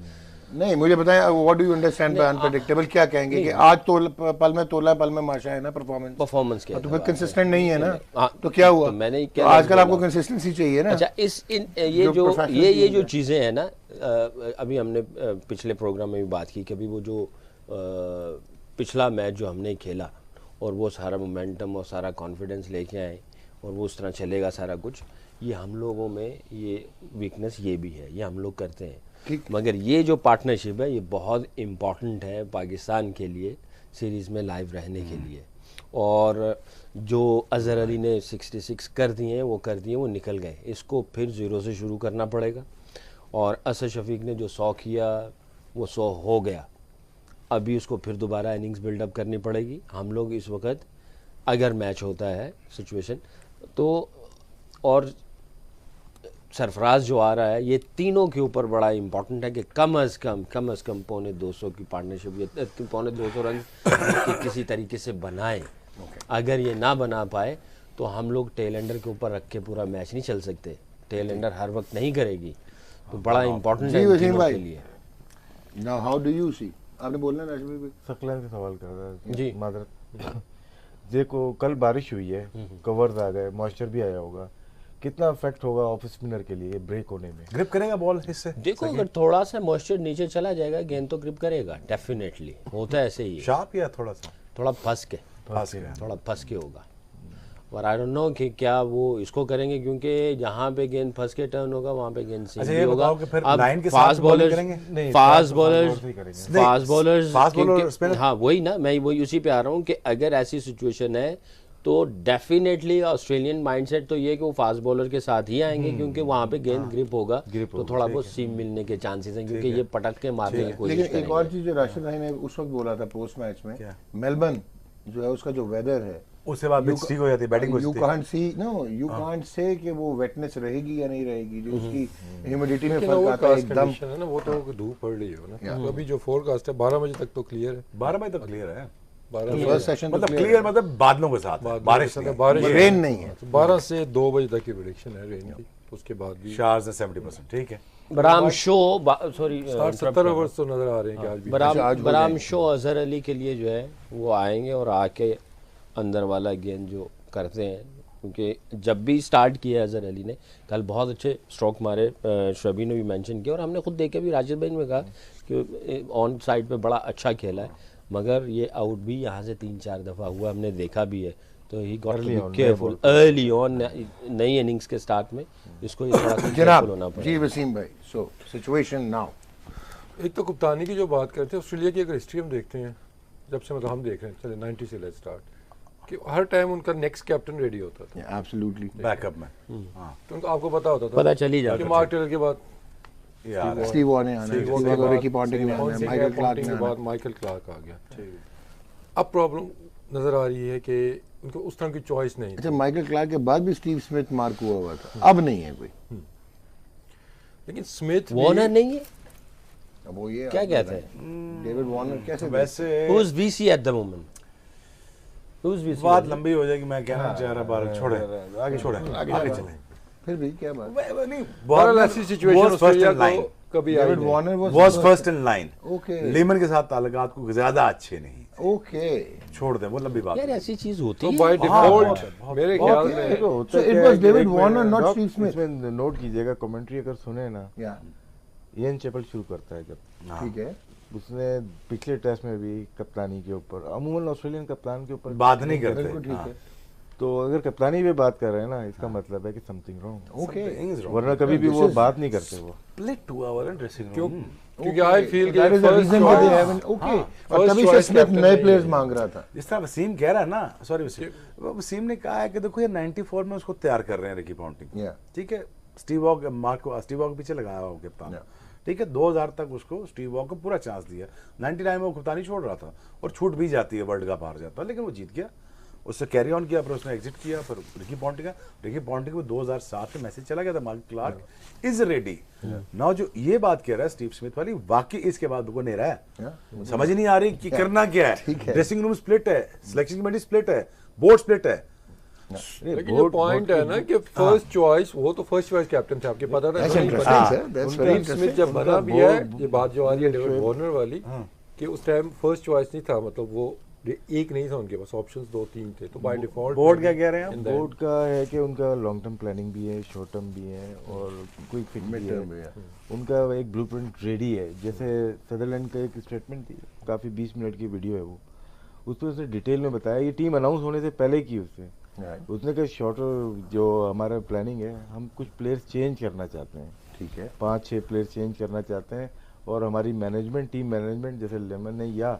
Speaker 1: नहीं, मुझे बताएं what do you understand by unpredictable, क्या कहेंगे कि आज तो पल में तोला पल में माशा है ना
Speaker 3: परफॉर्मेंस के
Speaker 1: तो फिर कंसिस्टेंट नहीं है ना,
Speaker 3: हाँ,
Speaker 1: तो क्या हुआ?
Speaker 3: तो मैंने
Speaker 1: तो
Speaker 3: क्या
Speaker 1: आजकल
Speaker 3: बोला?
Speaker 1: आपको कंसिस्टेंसी चाहिए ना।
Speaker 3: अच्छा, ये
Speaker 1: जो
Speaker 3: जो
Speaker 1: professional
Speaker 3: ये
Speaker 1: चीज़
Speaker 3: जो
Speaker 1: है।
Speaker 3: चीज़ें हैं ना, अभी हमने पिछले प्रोग्राम में भी बात की कि अभी वो जो पिछला मैच जो हमने खेला और वो सारा मोमेंटम और सारा कॉन्फिडेंस लेके आए और वो उस तरह चलेगा सारा कुछ, ये हम लोगों में ये वीकनेस ये भी है, ये हम लोग करते हैं।
Speaker 1: ठीक।
Speaker 3: मगर ये जो पार्टनरशिप है ये बहुत इम्पॉर्टेंट है पाकिस्तान के लिए, सीरीज़ में लाइव रहने के लिए। और जो अजहर अली ने 66 कर दिए हैं, वो कर दिए, वो निकल गए, इसको फिर ज़ीरो से शुरू करना पड़ेगा। और असद शफीक ने जो 100 किया वो 100 हो गया, अभी उसको फिर दोबारा इनिंग्स बिल्डअप करनी पड़ेगी। हम लोग इस वक्त अगर मैच होता है सिचुएशन तो, और सरफराज जो आ रहा है, ये तीनों के ऊपर बड़ा इम्पोर्टेंट है कि कम अज़ कम पौने 200 की पार्टनरशिप, ये पौने 200 रन किसी तरीके से बनाए। अगर ये ना बना पाए तो हम लोग टेल एंडर के ऊपर रख के पूरा मैच नहीं चल सकते, टेल एंडर हर वक्त नहीं करेगी, तो बड़ा इम्पोर्टेंट है इन
Speaker 1: वसीम
Speaker 3: तीनों
Speaker 1: भाई।
Speaker 3: के लिए।
Speaker 1: Now how do you see, आपने बोलना है राशिद भाई।
Speaker 2: सकलैन से सवाल कर रहा है
Speaker 3: जी।
Speaker 2: मादरत। देखो कल बारिश हुई है, कवर्स आ गए, मॉइस्चर भी आया होगा, कितना इफेक्ट होगा ऑफ स्पिनर के लिए ब्रेक होने में?
Speaker 4: ग्रिप करेगा बॉल इससे?
Speaker 3: देखो अगर थोड़ा सा मॉइस्चर नीचे चला जाएगा, गेंद तो ग्रिप करेगा, डेफिनेटली होता है ऐसे ही है।
Speaker 4: शार्प या थोड़ा सा
Speaker 3: थोड़ा फंस के
Speaker 4: फास्ट है?
Speaker 3: थोड़ा फंस के होगा। और आई डोंट नो कि क्या वो इसको करेंगे, क्योंकि जहाँ पे गेंद फंस के टर्न होगा वहाँ पे गेंद
Speaker 4: अच्छा,
Speaker 3: सीधी
Speaker 4: ये
Speaker 3: होगा।
Speaker 4: बताओ कि फिर
Speaker 3: अब
Speaker 4: लाइन के
Speaker 3: फास्ट
Speaker 4: साथ bowling
Speaker 3: बॉलर्स,
Speaker 4: करेंगे?
Speaker 2: नहीं,
Speaker 3: फास्ट
Speaker 2: bowlers
Speaker 3: बॉलर्स,
Speaker 2: ही करेंगे।
Speaker 3: फास्ट बॉलर्स,
Speaker 4: fast bowler और spinner?
Speaker 3: हाँ वही ना, मैं वही उसी पे आ रहा हूँ कि अगर ऐसी सिचुएशन है तो डेफिनेटली ऑस्ट्रेलियन माइंडसेट तो ये कि वो फास्ट बॉलर के साथ ही आएंगे, क्योंकि वहाँ पे गेंद ग्रिप होगा तो थोड़ा बहुत सीम मिलने के चांसेस हैं, क्योंकि ये पटक के मारने की कोशिश
Speaker 1: लेकिन एक और
Speaker 3: करेंगे।
Speaker 1: चीज जो राशिद भाई ने उस वक्त बोला था पोस्ट मैच में, मेलबर्न जो है उसका जो वेदर है
Speaker 4: उसके बाद पिच ठीक हो जाती है, batting
Speaker 1: you can't see, no you can't say कि वो वेटनेस रहेगी या नहीं रहेगी, जो उसकी ह्यूमिडिटी में फर्क आता है एकदम।
Speaker 5: है ना, वो तो धूप पड़ रही है ना, तो अभी जो फोरकास्ट है 12 बजे तक तो क्लियर है।
Speaker 4: 12 बजे तक क्लियर है,
Speaker 5: 12
Speaker 1: फर्स्ट सेशन
Speaker 4: मतलब क्लियर मतलब बादलों के साथ है, बारिश नहीं है।
Speaker 5: बारिश
Speaker 1: रेन नहीं है।
Speaker 5: 12 से 2 बजे तक की प्रेडिक्शन है रेन की, उसके बाद भी
Speaker 4: शार्ज है 70%, ठीक है।
Speaker 3: बराम शो, सॉरी
Speaker 5: 60-70 ओवर्स तो नजर आ रहे हैं कि आज भी।
Speaker 3: बराम शो अजहर अली के लिए जो है वो आएंगे और आके अंदर वाला गेंद जो करते हैं, क्योंकि जब भी स्टार्ट किया अजहर अली ने, कल बहुत अच्छे स्ट्रोक मारे, शबी ने भी मेंशन किया और हमने खुद देखे भी, राशिद भाई ने कहा कि ऑन साइड पे बड़ा अच्छा खेला है, मगर ये आउट भी यहाँ से 3-4 दफ़ा हुआ, हमने देखा भी है। तो he got to be careful early on, नई इनिंग्स के स्टार्ट में इसको ये थोड़ा सा केयरफुल होना
Speaker 1: जनाब
Speaker 3: पड़ेगा।
Speaker 1: जी वसीम भाई, सो सिचुएशन नाउ।
Speaker 5: एक तो कप्तानी की जो बात करते हैं, ऑस्ट्रेलिया की अगर हिस्ट्री हम देखते हैं, जब से मतलब हम देख रहे हैं, चले 90 से लेट्स स्टार्ट, कि हर टाइम उनका नेक्स्ट कैप्टन रेडी होता था,
Speaker 1: एब्सोल्युटली
Speaker 4: बैकअप में हाँ
Speaker 5: तो उनको आपको पता होता था,
Speaker 3: पता चल ही जाता
Speaker 5: कि
Speaker 3: था।
Speaker 5: मार्क टेलर के बाद
Speaker 4: यार
Speaker 1: स्टीव वॉ ने आना है,
Speaker 5: स्टीव
Speaker 1: स्टीव
Speaker 5: वॉ
Speaker 1: वॉ
Speaker 5: के
Speaker 1: को
Speaker 5: बाद
Speaker 1: रिकी पॉन्टिंग ने आना है, माइकल क्लार्क ने
Speaker 5: के
Speaker 1: आना
Speaker 5: बाद
Speaker 1: है।
Speaker 5: माइकल क्लार्क आ गया। अब प्रॉब्लम नजर आ रही है कि उनको उस तरह की चॉइस नहीं
Speaker 1: अच्छा,
Speaker 5: थी,
Speaker 1: माइकल क्लार्क के बाद भी स्टीव स्मिथ मार्क हुआ था, अब नहीं है कोई।
Speaker 5: लेकिन स्मिथ
Speaker 3: वार्नर नहीं है,
Speaker 1: अब वो ये
Speaker 3: क्या कहते हैं,
Speaker 1: डेविड वार्नर कैसे
Speaker 4: वैसे
Speaker 3: who is VC at the moment? Who is VC?
Speaker 4: बात लंबी हो जाएगी, मैं कहना चाह रहा बार छोड़े
Speaker 2: आगे
Speaker 4: छोड़े आगे चले।
Speaker 1: फिर भी क्या बात।
Speaker 4: नहीं,
Speaker 5: बहरहाल ऐसी situation
Speaker 4: was first
Speaker 5: Australia
Speaker 4: in line.
Speaker 5: को कभी आई
Speaker 1: डेविड
Speaker 5: नहीं।
Speaker 1: Warner
Speaker 4: was first in line.
Speaker 1: Okay
Speaker 4: Lehman के साथ ताल्लुकात को ज्यादा अच्छे नहीं,
Speaker 1: ओके,
Speaker 4: छोड़ दे, वो लंबी बात
Speaker 3: यार
Speaker 4: है।
Speaker 3: ऐसी चीज होती
Speaker 5: तो
Speaker 3: है।
Speaker 5: बाय डिफॉल्ट मेरे ख्याल में
Speaker 1: So it was David Warner, not Steve Smith.
Speaker 2: इसमें नोट कीजिएगा, कमेंट्री अगर सुने ना,
Speaker 1: या
Speaker 2: इयन चैपल शुरू करता है जब,
Speaker 4: हाँ।
Speaker 1: ठीक है,
Speaker 2: उसने पिछले टेस्ट में भी कप्तानी के ऊपर, अमूमन ऑस्ट्रेलियन कप्तान के ऊपर
Speaker 4: बात नहीं करते
Speaker 1: बिल्कुल ठीक
Speaker 4: हाँ।
Speaker 1: है,
Speaker 2: तो अगर कप्तानी पे बात कर रहे हैं ना, इसका मतलब है कि something wrong,
Speaker 1: okay.
Speaker 4: Something is wrong.
Speaker 2: वरना कभी भी वो बात नहीं करते वो।
Speaker 4: Split हुआ वाला ड्रेसिंग
Speaker 5: क्यों?
Speaker 4: रूम।
Speaker 5: क्योंकि I feel
Speaker 1: That is the reason why they haven't, okay, और
Speaker 5: First
Speaker 1: तभी से
Speaker 5: choice
Speaker 1: स्मिथ
Speaker 5: captain
Speaker 1: नए
Speaker 5: नहीं
Speaker 1: प्लेयर्स
Speaker 5: है।
Speaker 1: मांग रहा था।
Speaker 4: जिस तरह वसीम कह रहा है ना, सॉरी वसीम ने कहा है कि देखो ये 94 में उसको तैयार कर रहे हैं रिकी पॉन्टिंग,
Speaker 1: Yeah.
Speaker 4: ठीक है। स्टीव वॉ के पीछे लगाया हुआ कप्तान, ठीक है। 2000 तक उसको स्टीव वॉ को पूरा चांस दिया, 99 में वो कप्तानी छोड़ रहा था और छूट भी जाती है, वर्ल्ड कप हार जाता है, लेकिन वो जीत गया, उससे कैरी ऑन किया, फिर उसने एग्जिट किया, फिर रिकी पॉन्टिंग को 2007 में मैसेज चला गया था, Mark Clarke is ready now. जो ये बात कह रहा है स्टीव स्मिथ वाली, वाकई इसके बाद वो नहीं रहा है, समझ ही नहीं आ रही कि करना क्या है। ड्रेसिंग रूम स्प्लिट है, सिलेक्शन कमेटी स्प्लिट है, बोर्ड स्प्लिट है।
Speaker 5: लेकिन जो पॉइंट है ना कि फर्स्ट चॉइस, वो तो फर्स्ट चॉइस कैप्टन थे, आपके पता था
Speaker 1: That's
Speaker 5: नहीं
Speaker 1: interesting,
Speaker 5: पता।
Speaker 1: sir. That's very
Speaker 5: Steve Smith
Speaker 1: interesting.
Speaker 5: जब बना भी है, ये बात जो आ रही है डेविड वार्नर वाली, कि उस टाइम फर्स्ट चॉइस नहीं था, मतलब वो एक नहीं था उनके पास, ऑप्शंस 2-3 थे, तो बाय डिफॉल्ट
Speaker 4: बोर्ड क्या कह रहे हैं?
Speaker 2: बोर्ड का है कि उनका लॉन्ग टर्म प्लानिंग भी है, शॉर्ट टर्म भी है और क्विक फिक्स भी है, उनका एक ब्लूप्रिंट रेडी है। जैसे सदरलैंड का एक स्टेटमेंट थी, काफ़ी 20 मिनट की वीडियो है वो, उसमें उसने डिटेल में बताया, ये टीम अनाउंस होने से पहले की उसने कहा शॉर्टर जो हमारा प्लानिंग है, हम कुछ प्लेयर्स चेंज करना चाहते हैं,
Speaker 1: ठीक है,
Speaker 2: 5-6 प्लेयर्स चेंज करना चाहते हैं, और हमारी मैनेजमेंट, टीम मैनेजमेंट जैसे लेमन है या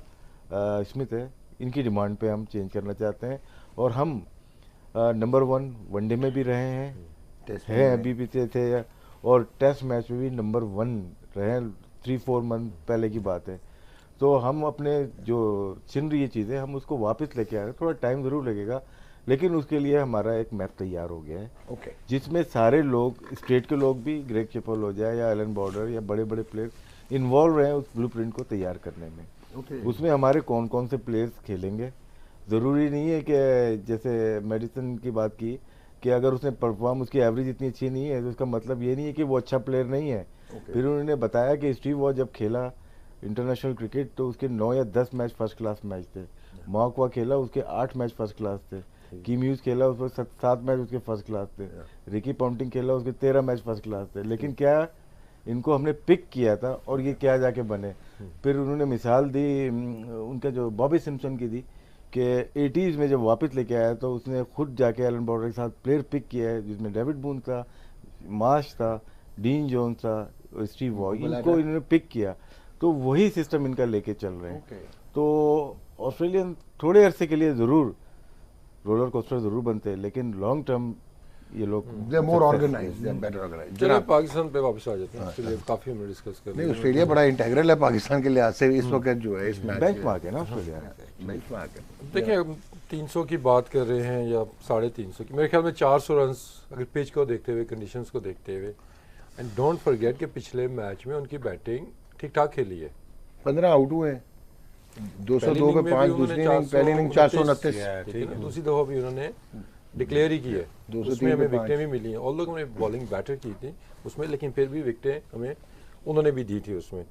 Speaker 2: स्मिथ है, इनकी डिमांड पे हम चेंज करना चाहते हैं, और हम नंबर 1 वनडे में भी रहे हैं अभी भी थे, और टेस्ट मैच में भी नंबर 1 रहे हैं 3-4 मंथ पहले की बात है। तो हम अपने जो छिन रही है चीज़ें, हम उसको वापस लेके आ रहे हैं, थोड़ा टाइम ज़रूर लगेगा, लेकिन उसके लिए हमारा एक मैप तैयार हो गया है,
Speaker 1: ओके,
Speaker 2: जिसमें सारे लोग, स्टेट के लोग भी, ग्रेग चैपल हो जाए या एलन बॉर्डर या बड़े बड़े प्लेयर्स इन्वॉल्व रहे हैं उस ब्लूप्रिंट को तैयार करने में।
Speaker 1: ओके,
Speaker 2: उसमें हमारे कौन कौन से प्लेयर्स खेलेंगे, ज़रूरी नहीं है कि जैसे मेडिसन की बात की कि अगर उसने परफॉर्म, उसकी एवरेज इतनी अच्छी नहीं है तो उसका मतलब ये नहीं है कि वो अच्छा प्लेयर नहीं है। फिर उन्होंने बताया कि स्टीव वॉ जब खेला इंटरनेशनल क्रिकेट तो उसके 9 या 10 मैच फर्स्ट क्लास मैच थे, मार्क वॉ खेला उसके 8 मैच फर्स्ट क्लास थे, किम ह्यूज खेला उसको 7 मैच उसके फर्स्ट क्लास थे, रिकी पॉन्टिंग खेला उसके 13 मैच फर्स्ट क्लास थे, लेकिन क्या इनको हमने पिक किया था और ये क्या जाके बने। फिर उन्होंने मिसाल दी उनका जो बॉबी सिम्पसन की दी कि 80s में जब वापस लेके आया तो उसने खुद जाके एलन बॉर्डर के साथ प्लेयर पिक किया है, जिसमें डेविड बून था, मार्श था, डीन जोन्स था, स्टीव वॉ, इनको इन्होंने पिक किया। तो वही सिस्टम इनका लेके चल रहे हैं। तो ऑस्ट्रेलियन थोड़े अरसे के लिए ज़रूर रोलर कोस्टर ज़रूर बनते हैं, लेकिन लॉन्ग टर्म ये लोग
Speaker 1: they are more organised, they are better organised.
Speaker 5: चलिए पाकिस्तान पे वापस आ जाते हैं। ऑस्ट्रेलिया काफी हमने डिस्कस कर
Speaker 1: नहीं,
Speaker 5: लिया।
Speaker 1: ऑस्ट्रेलिया बड़ा इंटेग्रल है पाकिस्तान के लिहाज से इस वक्त जो है इस मैच
Speaker 2: बेंचमार्क है ना ऑस्ट्रेलिया।
Speaker 1: बेंचमार्क है।
Speaker 5: देखिए हम 300 की बात कर रहे हैं या 350 की, मेरे ख्याल में 400 रन अगर पिच को देखते हुए, कंडीशंस को देखते हुए, एंड डोंट फॉरगेट कि पिछले मैच में उनकी बैटिंग ठीक ठाक खेली है।
Speaker 1: 15 आउट हुए, 202 पे 5, दूसरी इनिंग, पहली इनिंग 429।
Speaker 5: ठीक है, दूसरी दफा भी उन्होंने डिक्लेयर ही की है,
Speaker 1: 203
Speaker 5: उसमें हमें
Speaker 1: पे
Speaker 5: विकेटें भी मिली हैं। ऑल लोग हमने बॉलिंग बैटर की थी उसमें, लेकिन फिर भी विकेटें हमें उन्होंने भी दी थी उसमें।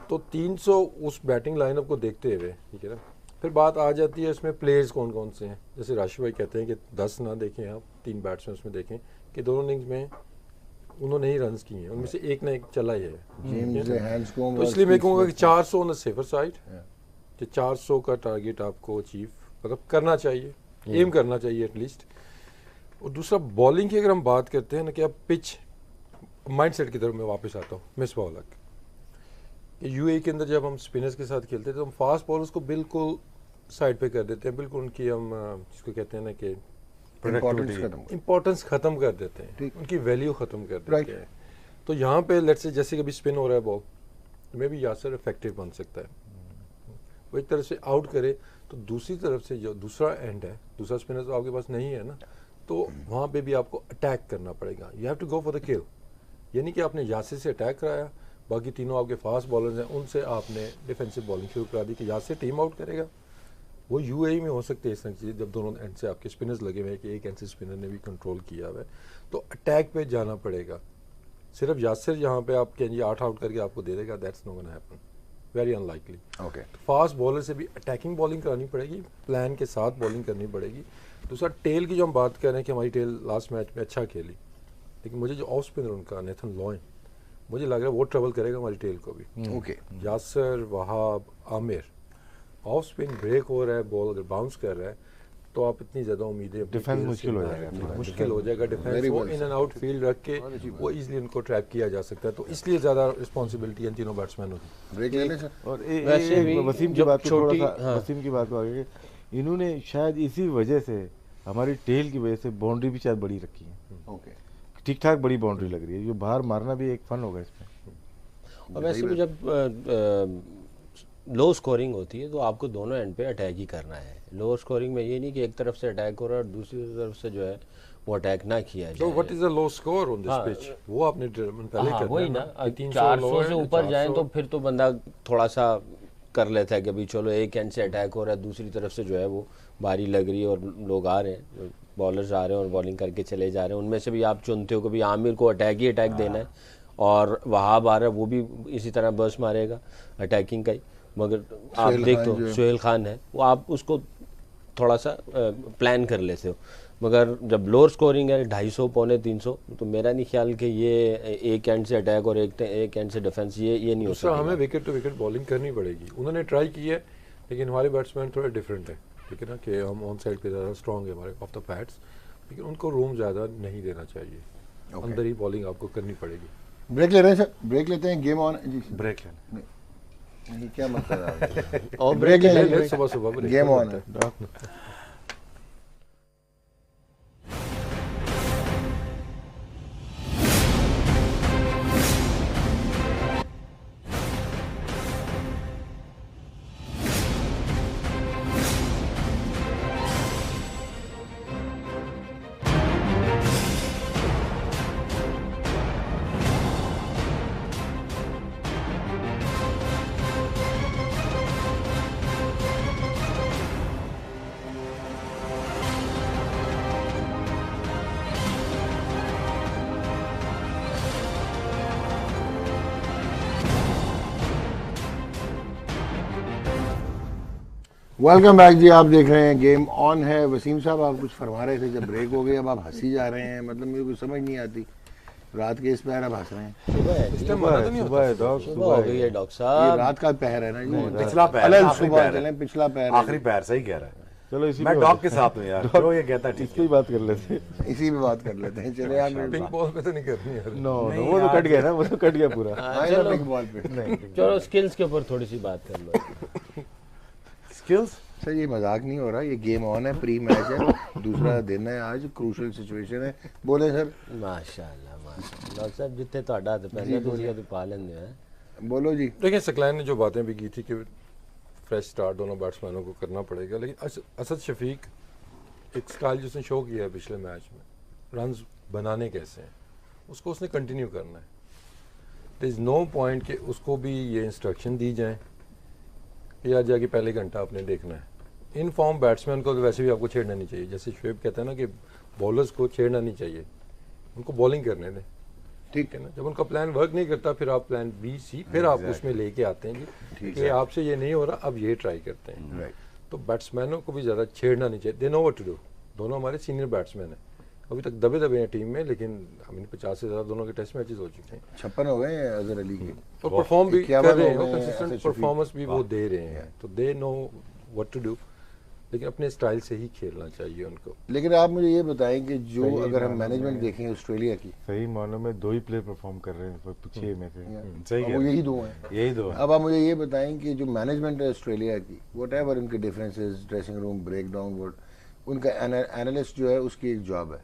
Speaker 5: तो 300 उस बैटिंग लाइनअप को देखते हुए, ठीक है ना, फिर बात आ जाती है इसमें प्लेयर्स कौन कौन से हैं। जैसे राशिद भाई कहते हैं कि 10 ना देखें आप, 3 बैट्समैन उसमें देखें कि दोनों इनिंग्स में उन्होंने ही रन्स किए हैं, उनमें से एक ना एक चला ही है।
Speaker 1: जेम्स हैंड्सकॉम्ब,
Speaker 5: तो इसलिए मैं कहूँगा कि 400 ऑन द सेफर साइड, कि 400 का टारगेट आपको अचीव मतलब करना चाहिए, एम करना चाहिए एटलीस्ट। और दूसरा बॉलिंग की अगर हम बात करते हैं ना कि अब पिच माइंडसेट की तरफ मैं वापस आता हूँ मिस बॉलर कि यूएई के अंदर जब हम स्पिनर्स के साथ खेलते थे तो हम फास्ट बॉलर्स को बिल्कुल साइड पे कर देते हैं, बिल्कुल उनकी हम जिसको कहते हैं ना कि इंपॉर्टेंस खत्म कर देते हैं, उनकी वैल्यू खत्म कर देते हैं। तो यहाँ पे लेट्स से जैसे कभी स्पिन हो रहा है बॉल, तो मे भी यासर इफेक्टिव बन सकता है, वो एक तरह से आउट करे। तो दूसरी तरफ से जो दूसरा एंड है, दूसरा स्पिनर तो आपके पास नहीं है ना, तो वहाँ पे भी आपको अटैक करना पड़ेगा। You have to go for the kill, यानी कि आपने यासिर से अटैक कराया, बाकी तीनों आपके फास्ट बॉलर्स हैं, उनसे आपने डिफेंसिव बॉलिंग शुरू करा दी कि यासिर टीम आउट करेगा। वो यूएई में हो सकते हैं इस तरह की चीज़, जब दोनों एंड से आपके स्पिनर्स लगे हुए हैं कि एक एंड से स्पिनर ने भी कंट्रोल किया हुआ है, तो अटैक पे जाना पड़ेगा। सिर्फ यासिर यहाँ पे आप कहेंगे 8 आउट करके आपको दे देगा, that's not gonna happen, very unlikely.
Speaker 1: Okay,
Speaker 5: fast bowler से भी अटैकिंग बॉलिंग करानी पड़ेगी, प्लान के साथ बॉलिंग करनी पड़ेगी। दूसरा टेल की जो हम बात कर रहे हैं कि हमारी टेल लास्ट मैच में अच्छा खेली, लेकिन मुझे जो ऑफ स्पिनर उनका नेथन लॉयन, मुझे लग रहा है वो ट्रबल करेगा हमारी टेल को भी।
Speaker 1: Okay,
Speaker 5: Yasir, Wahab, Amir, off spin break हो रहा है, बॉल अगर बाउंस कर रहा है तो आप इतनी ज़्यादा उम्मीदें,
Speaker 2: डिफेंस मुश्किल हो जाएगा,
Speaker 5: मुश्किल हो जाएगा डिफेंस को इन एंड आउट फील्ड रख के वो इजीली उनको ट्रैप किया जा सकता है। तो इसलिए ज़्यादा रिस्पॉन्सिबिलिटी इन तीनों बैट्समैनों की।
Speaker 1: ब्रेक ले लें सर।
Speaker 2: और
Speaker 3: वैसे भी
Speaker 2: वसीम की
Speaker 3: जब
Speaker 2: बात को थोड़ा
Speaker 3: छोटी-
Speaker 2: सा
Speaker 3: हाँ।
Speaker 2: वसीम की बात को आगे, इन्होंने शायद इसी वजह से हमारी टेल की वजह से बाउंड्री भी शायद बड़ी रखी है,
Speaker 1: ओके,
Speaker 2: ठीक ठाक बड़ी बाउंड्री लग रही है, जो बाहर मारना भी एक फन होगा इसमें।
Speaker 3: और वैसे भी जब लो स्कोरिंग होती है तो आपको दोनों एंड पे अटैक ही करना है। लो स्कोरिंग में ये नहीं कि एक तरफ से अटैक हो रहा है और दूसरी तरफ से जो है वो अटैक ना किया
Speaker 5: तो
Speaker 3: जाए।
Speaker 5: What is the low score on this
Speaker 3: हाँ,
Speaker 5: पिच, वो आपने determine पहले
Speaker 3: हाँ,
Speaker 5: करना
Speaker 3: वही
Speaker 5: है
Speaker 3: ना,
Speaker 5: कि 300
Speaker 3: 400
Speaker 5: लो
Speaker 3: से
Speaker 5: है,
Speaker 3: ऊपर जाएं
Speaker 5: 400
Speaker 3: तो फिर तो बंदा थोड़ा सा कर लेता है कि अभी चलो एक एंड से अटैक हो रहा है, दूसरी तरफ से जो है वो बारी लग रही है और लोग आ रहे हैं, बॉलर्स आ रहे हैं और बॉलिंग करके चले जा रहे हैं। उनमें से भी आप चुनते हो कि भाई आमिर को अटैक ही अटैक देना है और वहाब आ रहा है वो भी इसी तरह बर्स मारेगा अटैकिंग का ही। मगर आप देख तो सोहेल खान है, वो आप उसको थोड़ा सा प्लान कर लेते हो। मगर जब लोअर स्कोरिंग है 250 पौने 300, तो मेरा नहीं ख्याल कि ये एक एंड से अटैक और एक एंड से डिफेंस ये नहीं हो
Speaker 5: दूसरा
Speaker 3: सकता।
Speaker 5: हमें विकेट टू विकेट बॉलिंग करनी पड़ेगी। उन्होंने ट्राई की है, लेकिन हमारे बैट्समैन थोड़े डिफरेंट है, ठीक है ना, कि हम ऑन साइड पे ज़्यादा स्ट्रॉन्ग है हमारे ऑफ द पैड्स, लेकिन उनको रूम ज़्यादा नहीं देना चाहिए, अंदर ही बॉलिंग आपको करनी पड़ेगी।
Speaker 1: ब्रेक ले रहे हैं सर, ब्रेक लेते हैं, गेम ऑन जी।
Speaker 2: ब्रेक लेना
Speaker 1: नहीं, क्या मतलब है?
Speaker 3: और
Speaker 1: ब्रेक ले
Speaker 5: ले
Speaker 1: लें,
Speaker 5: सुबह सुबह break
Speaker 1: गेम
Speaker 5: कर
Speaker 1: ऑन
Speaker 5: लेते
Speaker 1: है।
Speaker 5: हैं।
Speaker 1: वेलकम बैक जी, आप देख रहे हैं गेम ऑन है। वसीम साहब आप कुछ फरमा रहे थे जब ब्रेक हो गई, अब आप हंसी जा रहे हैं, मतलब मुझे कुछ समझ नहीं आती। रात के इस पहर अब हंस रहे हैं।
Speaker 3: सुबह है
Speaker 5: इस
Speaker 3: जी।
Speaker 5: टाइम मना तो नहीं
Speaker 2: सुबह है
Speaker 5: होता
Speaker 2: डॉग,
Speaker 3: सुबह हो गई है डॉक्टर
Speaker 1: ये
Speaker 3: साहब।
Speaker 1: रात का पहर है ना जी।
Speaker 4: पिछला पैर
Speaker 1: अलग
Speaker 4: आखिरी
Speaker 1: सुबह
Speaker 4: पैर है।
Speaker 1: चलें, पिछला पैर है
Speaker 4: आखिरी पैर सही कह रहा है।
Speaker 2: चलो इसी
Speaker 4: मैं
Speaker 2: पे
Speaker 4: डॉग के साथ हूँ यार, जो ये कहता है
Speaker 2: इस
Speaker 4: ठीक
Speaker 2: पे ही
Speaker 4: है।
Speaker 2: बात कर लेते हैं।
Speaker 1: जी। इसी पे बात कर लेते हैं। चले यार
Speaker 5: पिंक बॉल पे तो नहीं करनी है।
Speaker 2: नो नो,
Speaker 4: नहीं
Speaker 2: वो तो
Speaker 4: यार।
Speaker 2: कट गया ना, वो तो कट गया पूरा।
Speaker 1: आए ना बिग बॉल पे।
Speaker 2: नहीं
Speaker 3: चलो स्किल्स के ऊपर थोड़ी सी बात कर लो।
Speaker 4: स्किल्स
Speaker 1: सर ये मजाक नहीं हो रहा, ये गेम ऑन है, प्री मैच है, दूसरा दिन है, आज क्रूशल सिचुएशन है। बोले सर,
Speaker 3: माशाल्लाह माशाल्लाह डॉक्टर साहब जितने ਤੁਹਾਡਾ ਤੇ ਪਹਿਲੇ ਤੁਸੀਂ ਉਹਦੇ ਪਾ ਲੈਂਦੇ ਹੋ।
Speaker 1: बोलो जी।
Speaker 5: देखिए सकलैन ने जो बातें भी की थी कि फ्रेश स्टार्ट दोनों बैट्समैनों को करना पड़ेगा, लेकिन असद शफीक एक स्टाइल जिसने शो किया है पिछले मैच में, रन्स बनाने कैसे हैं उसको उसने कंटिन्यू करना है। देयर इज़ नो पॉइंट कि उसको भी ये इंस्ट्रक्शन दी जाए कि आज जाके पहले घंटा आपने देखना है। इन फॉर्म बैट्समैन को तो वैसे भी आपको छेड़ना नहीं चाहिए। जैसे शुएब कहता है ना कि बॉलर्स को छेड़ना नहीं चाहिए, उनको बॉलिंग करने दें, ठीक है ना। जब उनका प्लान वर्क नहीं करता फिर आप प्लान बी सी फिर आप उसमें लेके आते हैं जी कि आपसे ये नहीं हो रहा, अब ये ट्राई करते हैं।
Speaker 1: राइट।
Speaker 5: तो बैट्समैनों को भी ज़्यादा छेड़ना नहीं चाहिए। They know what to do. दोनों हमारे सीनियर बैट्समैन हैं, अभी तक दबे दबे हैं टीम में, लेकिन 50 से ज़्यादा दोनों के टेस्ट मैचेस हो चुके हैं
Speaker 1: 56 हो गए हैं अजहर अली के।
Speaker 5: और परफॉर्म भी
Speaker 1: 51
Speaker 5: कर रहे हैं,
Speaker 1: हो गए हैं,
Speaker 5: कंसिस्टेंट
Speaker 1: असद शफीक।
Speaker 5: परफॉर्मेंस भी वो दे रहे हैं। तो they know what to do, लेकिन अपने स्टाइल से ही खेलना चाहिए उनको।
Speaker 1: लेकिन आप मुझे ये बताएं कि जो
Speaker 2: सही
Speaker 1: अगर हम
Speaker 2: मानों
Speaker 1: मैनेजमेंट
Speaker 2: में-
Speaker 1: देखें ऑस्ट्रेलिया की,
Speaker 2: सही मानों में 2 ही प्लेयर परफॉर्म कर रहे हैं 6 में से।
Speaker 4: सही
Speaker 1: अब
Speaker 4: कह
Speaker 1: वो
Speaker 4: रहे
Speaker 1: यही दो हैं।
Speaker 4: हैं। यही दो है।
Speaker 1: अब आप मुझे ये बताएं कि जो मैनेजमेंट है ऑस्ट्रेलिया की, वट एवर उनके differences, dressing room break down, उनका एनालिस्ट जो है उसकी एक जॉब है।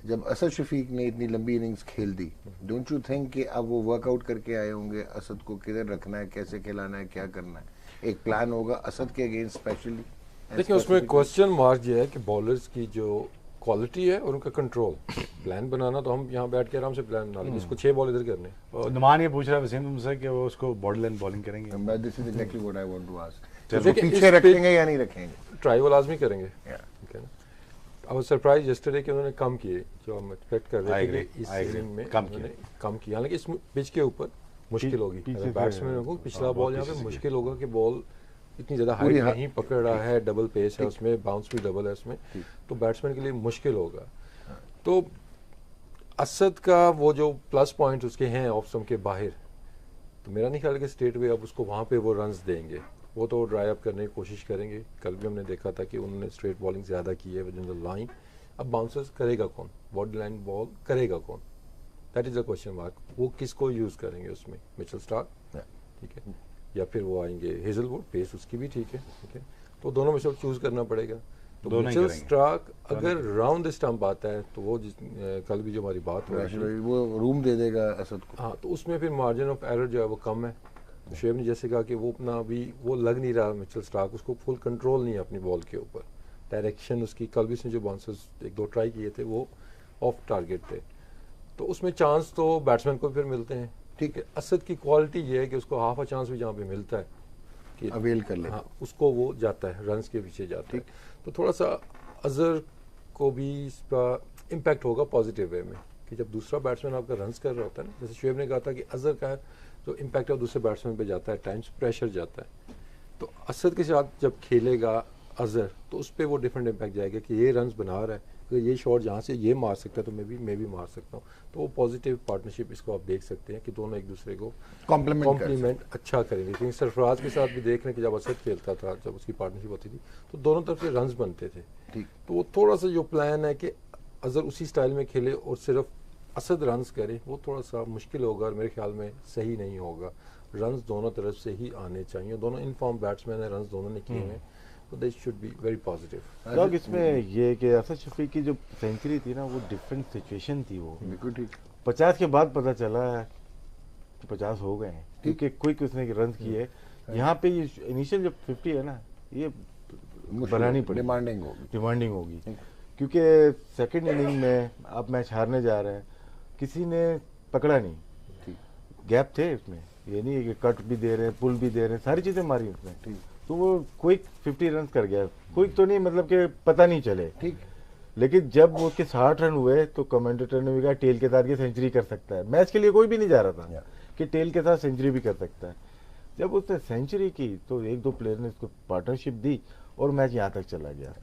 Speaker 1: जब असद शफीक ने इतनी लंबी इनिंग्स खेल दी, डोंट यू थिंक कि अब वो वर्कआउट करके आए होंगे असद को किधर रखना है, कैसे खिलाना है, क्या करना है, एक प्लान होगा असद के अगेंस्ट स्पेशली।
Speaker 5: देखिए उसमें क्वेश्चन मार्क ये है कि बॉलर्स की जो क्वालिटी है और उनका कंट्रोल। प्लान बनाना तो हम यहाँ बैठ के आराम से प्लान बना लेंगे, इसको 6 बॉल इधर करने।
Speaker 4: और नुमान ये पूछ रहा है वसीम तुमसे कि वो उसको बॉडी लाइन बॉलिंग करेंगे।
Speaker 1: This is exactly what I want to ask.
Speaker 5: चलो।
Speaker 1: तो
Speaker 5: देखिए,
Speaker 1: पीछे
Speaker 5: इस पे-
Speaker 1: रखेंगे या नहीं रखेंगे?
Speaker 5: ट्राई वो लाजमी करेंगे।
Speaker 1: Yeah.
Speaker 5: ठीक है ना। आई वाज सरप्राइज यस्टरडे कि उन्होंने कम किए, जो हम एक्सपेक्ट कर
Speaker 4: I
Speaker 5: रहे थे
Speaker 4: agree,
Speaker 5: कि इस
Speaker 4: I agree.
Speaker 5: इनिंग में
Speaker 4: कम
Speaker 5: उन्होंने कम किया। हालांकि इस पिच के ऊपर मुश्किल होगी
Speaker 2: पीछे से-
Speaker 5: बैट्समैन को। पिछला
Speaker 2: हाँ,
Speaker 5: बॉल
Speaker 2: बहुत
Speaker 5: यहाँ
Speaker 2: पीछे
Speaker 5: पे
Speaker 2: से
Speaker 5: मुश्किल होगा कि बॉल इतनी ज़्यादा
Speaker 1: पूरी
Speaker 5: हाइट नहीं पकड़ रहा है, डबल पेस है उसमें, बाउंस भी डबल है उसमें, तो बैट्समैन के लिए मुश्किल होगा। तो असद का वो जो प्लस पॉइंट उसके हैं ऑफ स्टंप के बाहर, तो मेरा नहीं ख्याल कि स्टेट वे अब उसको वहाँ पे वो रन्स देंगे। वो तो ड्राई अप करने की कोशिश करेंगे। कल भी हमने देखा था कि उन्होंने स्ट्रेट बॉलिंग ज़्यादा की है विद इन द लाइन। अब बाउंसर्स करेगा कौन, बॉडी लाइन बॉल करेगा कौन, that is a question mark. वो किसको यूज़ करेंगे उसमें, मिचेल स्टार्क, ठीक है, या फिर वो आएंगे हेजलवुड, पेस उसकी भी ठीक है, तो दोनों में से चूज़ करना पड़ेगा। तो
Speaker 4: दोनों ही
Speaker 5: मिचेल
Speaker 4: करेंगे।
Speaker 5: स्टार्क अगर राउंड द स्टंप आता है तो वो कल भी जो हमारी बात हो रही
Speaker 1: राशिद
Speaker 5: थी,
Speaker 1: भाई, वो रूम दे देगा असद को।
Speaker 5: हाँ, तो उसमें फिर मार्जिन ऑफ एरर जो है वो कम है। शुएब ने जैसे कहा कि वो अपना भी वो लग नहीं रहा मिचेल स्टार्क, उसको फुल कंट्रोल नहीं है अपनी बॉल के ऊपर। डायरेक्शन उसकी कल भी उसने जो बाउंसर्स 1-2 ट्राई किए थे वो ऑफ टारगेट थे, तो उसमें चांस तो बैट्समैन को फिर मिलते हैं। ठीक है, असद की क्वालिटी ये है कि उसको हाफ अ चांस भी जहाँ पे मिलता है कि
Speaker 1: अवेल कर ले।
Speaker 5: हाँ, उसको वो जाता है, रन्स के पीछे जाता है। तो थोड़ा सा अजहर को भी इसका इम्पैक्ट होगा पॉजिटिव वे में कि जब दूसरा बैट्समैन आपका रन्स कर रहा होता है ना, जैसे शुएब ने कहा था कि अजहर का जो इम्पैक्ट है दूसरे बैट्समैन पे जाता है, टाइम्स प्रेशर जाता है। तो असद के साथ जब खेलेगा अजहर तो उस पर वो डिफरेंट इम्पैक्ट जाएगा कि ये रन्स बना रहा है, अगर ये शॉट जहाँ से ये मार सकता है तो मैं भी मार सकता हूँ। तो वो पॉजिटिव पार्टनरशिप इसको आप देख सकते हैं कि दोनों एक दूसरे को कॉम्प्लीमेंट अच्छा करेंगे। लेकिन सरफराज के साथ भी देख रहे हैं कि जब असद खेलता था, जब उसकी पार्टनरशिप होती थी तो दोनों तरफ से रन्स बनते थे।
Speaker 1: ठीक।
Speaker 5: तो वो थोड़ा सा जो प्लान है कि अजहर उसी स्टाइल में खेले और सिर्फ असद रन्स करे, वो थोड़ा सा मुश्किल होगा और मेरे ख्याल में सही नहीं होगा। रन्स दोनों तरफ से ही आने चाहिए, दोनों इनफॉर्म बैट्समैन है, रन्स दोनों ने किए हैं, तो they should be very positive.
Speaker 2: Dog इसमें ये कि असद शफीक की जो सेंचुरी थी ना वो डिफरेंट सिचुएशन थी। वो
Speaker 1: बिल्कुल ठीक।
Speaker 2: 50 के बाद पता चला कि 50 हो गए हैं क्योंकि क्विक उसने रन किए। यहाँ पे ये इनिशियल जब 50 है ना, ये बनानी पड़ेगी,
Speaker 1: डिमांडिंग होगी।
Speaker 2: डिमांडिंग होगी क्योंकि सेकंड इनिंग में आप मैच हारने जा रहे हैं, किसी ने पकड़ा नहीं, गैप थे इसमें, ये नहीं है कि कट भी दे रहे हैं, पुल भी दे रहे हैं, सारी चीजें मारी उसने, तो वो क्विक 50 रन कर गया। क्विक तो नहीं मतलब कि पता नहीं चले,
Speaker 1: ठीक।
Speaker 2: लेकिन जब वो उसके 60 रन हुए तो कमेंटेटर ने भी कहा टेल के साथ ये सेंचुरी कर सकता है। मैच के लिए कोई भी नहीं जा रहा था कि टेल के साथ सेंचुरी भी कर सकता है। जब उसने सेंचुरी की तो 1-2 प्लेयर ने उसको पार्टनरशिप दी और मैच यहाँ तक चला गया।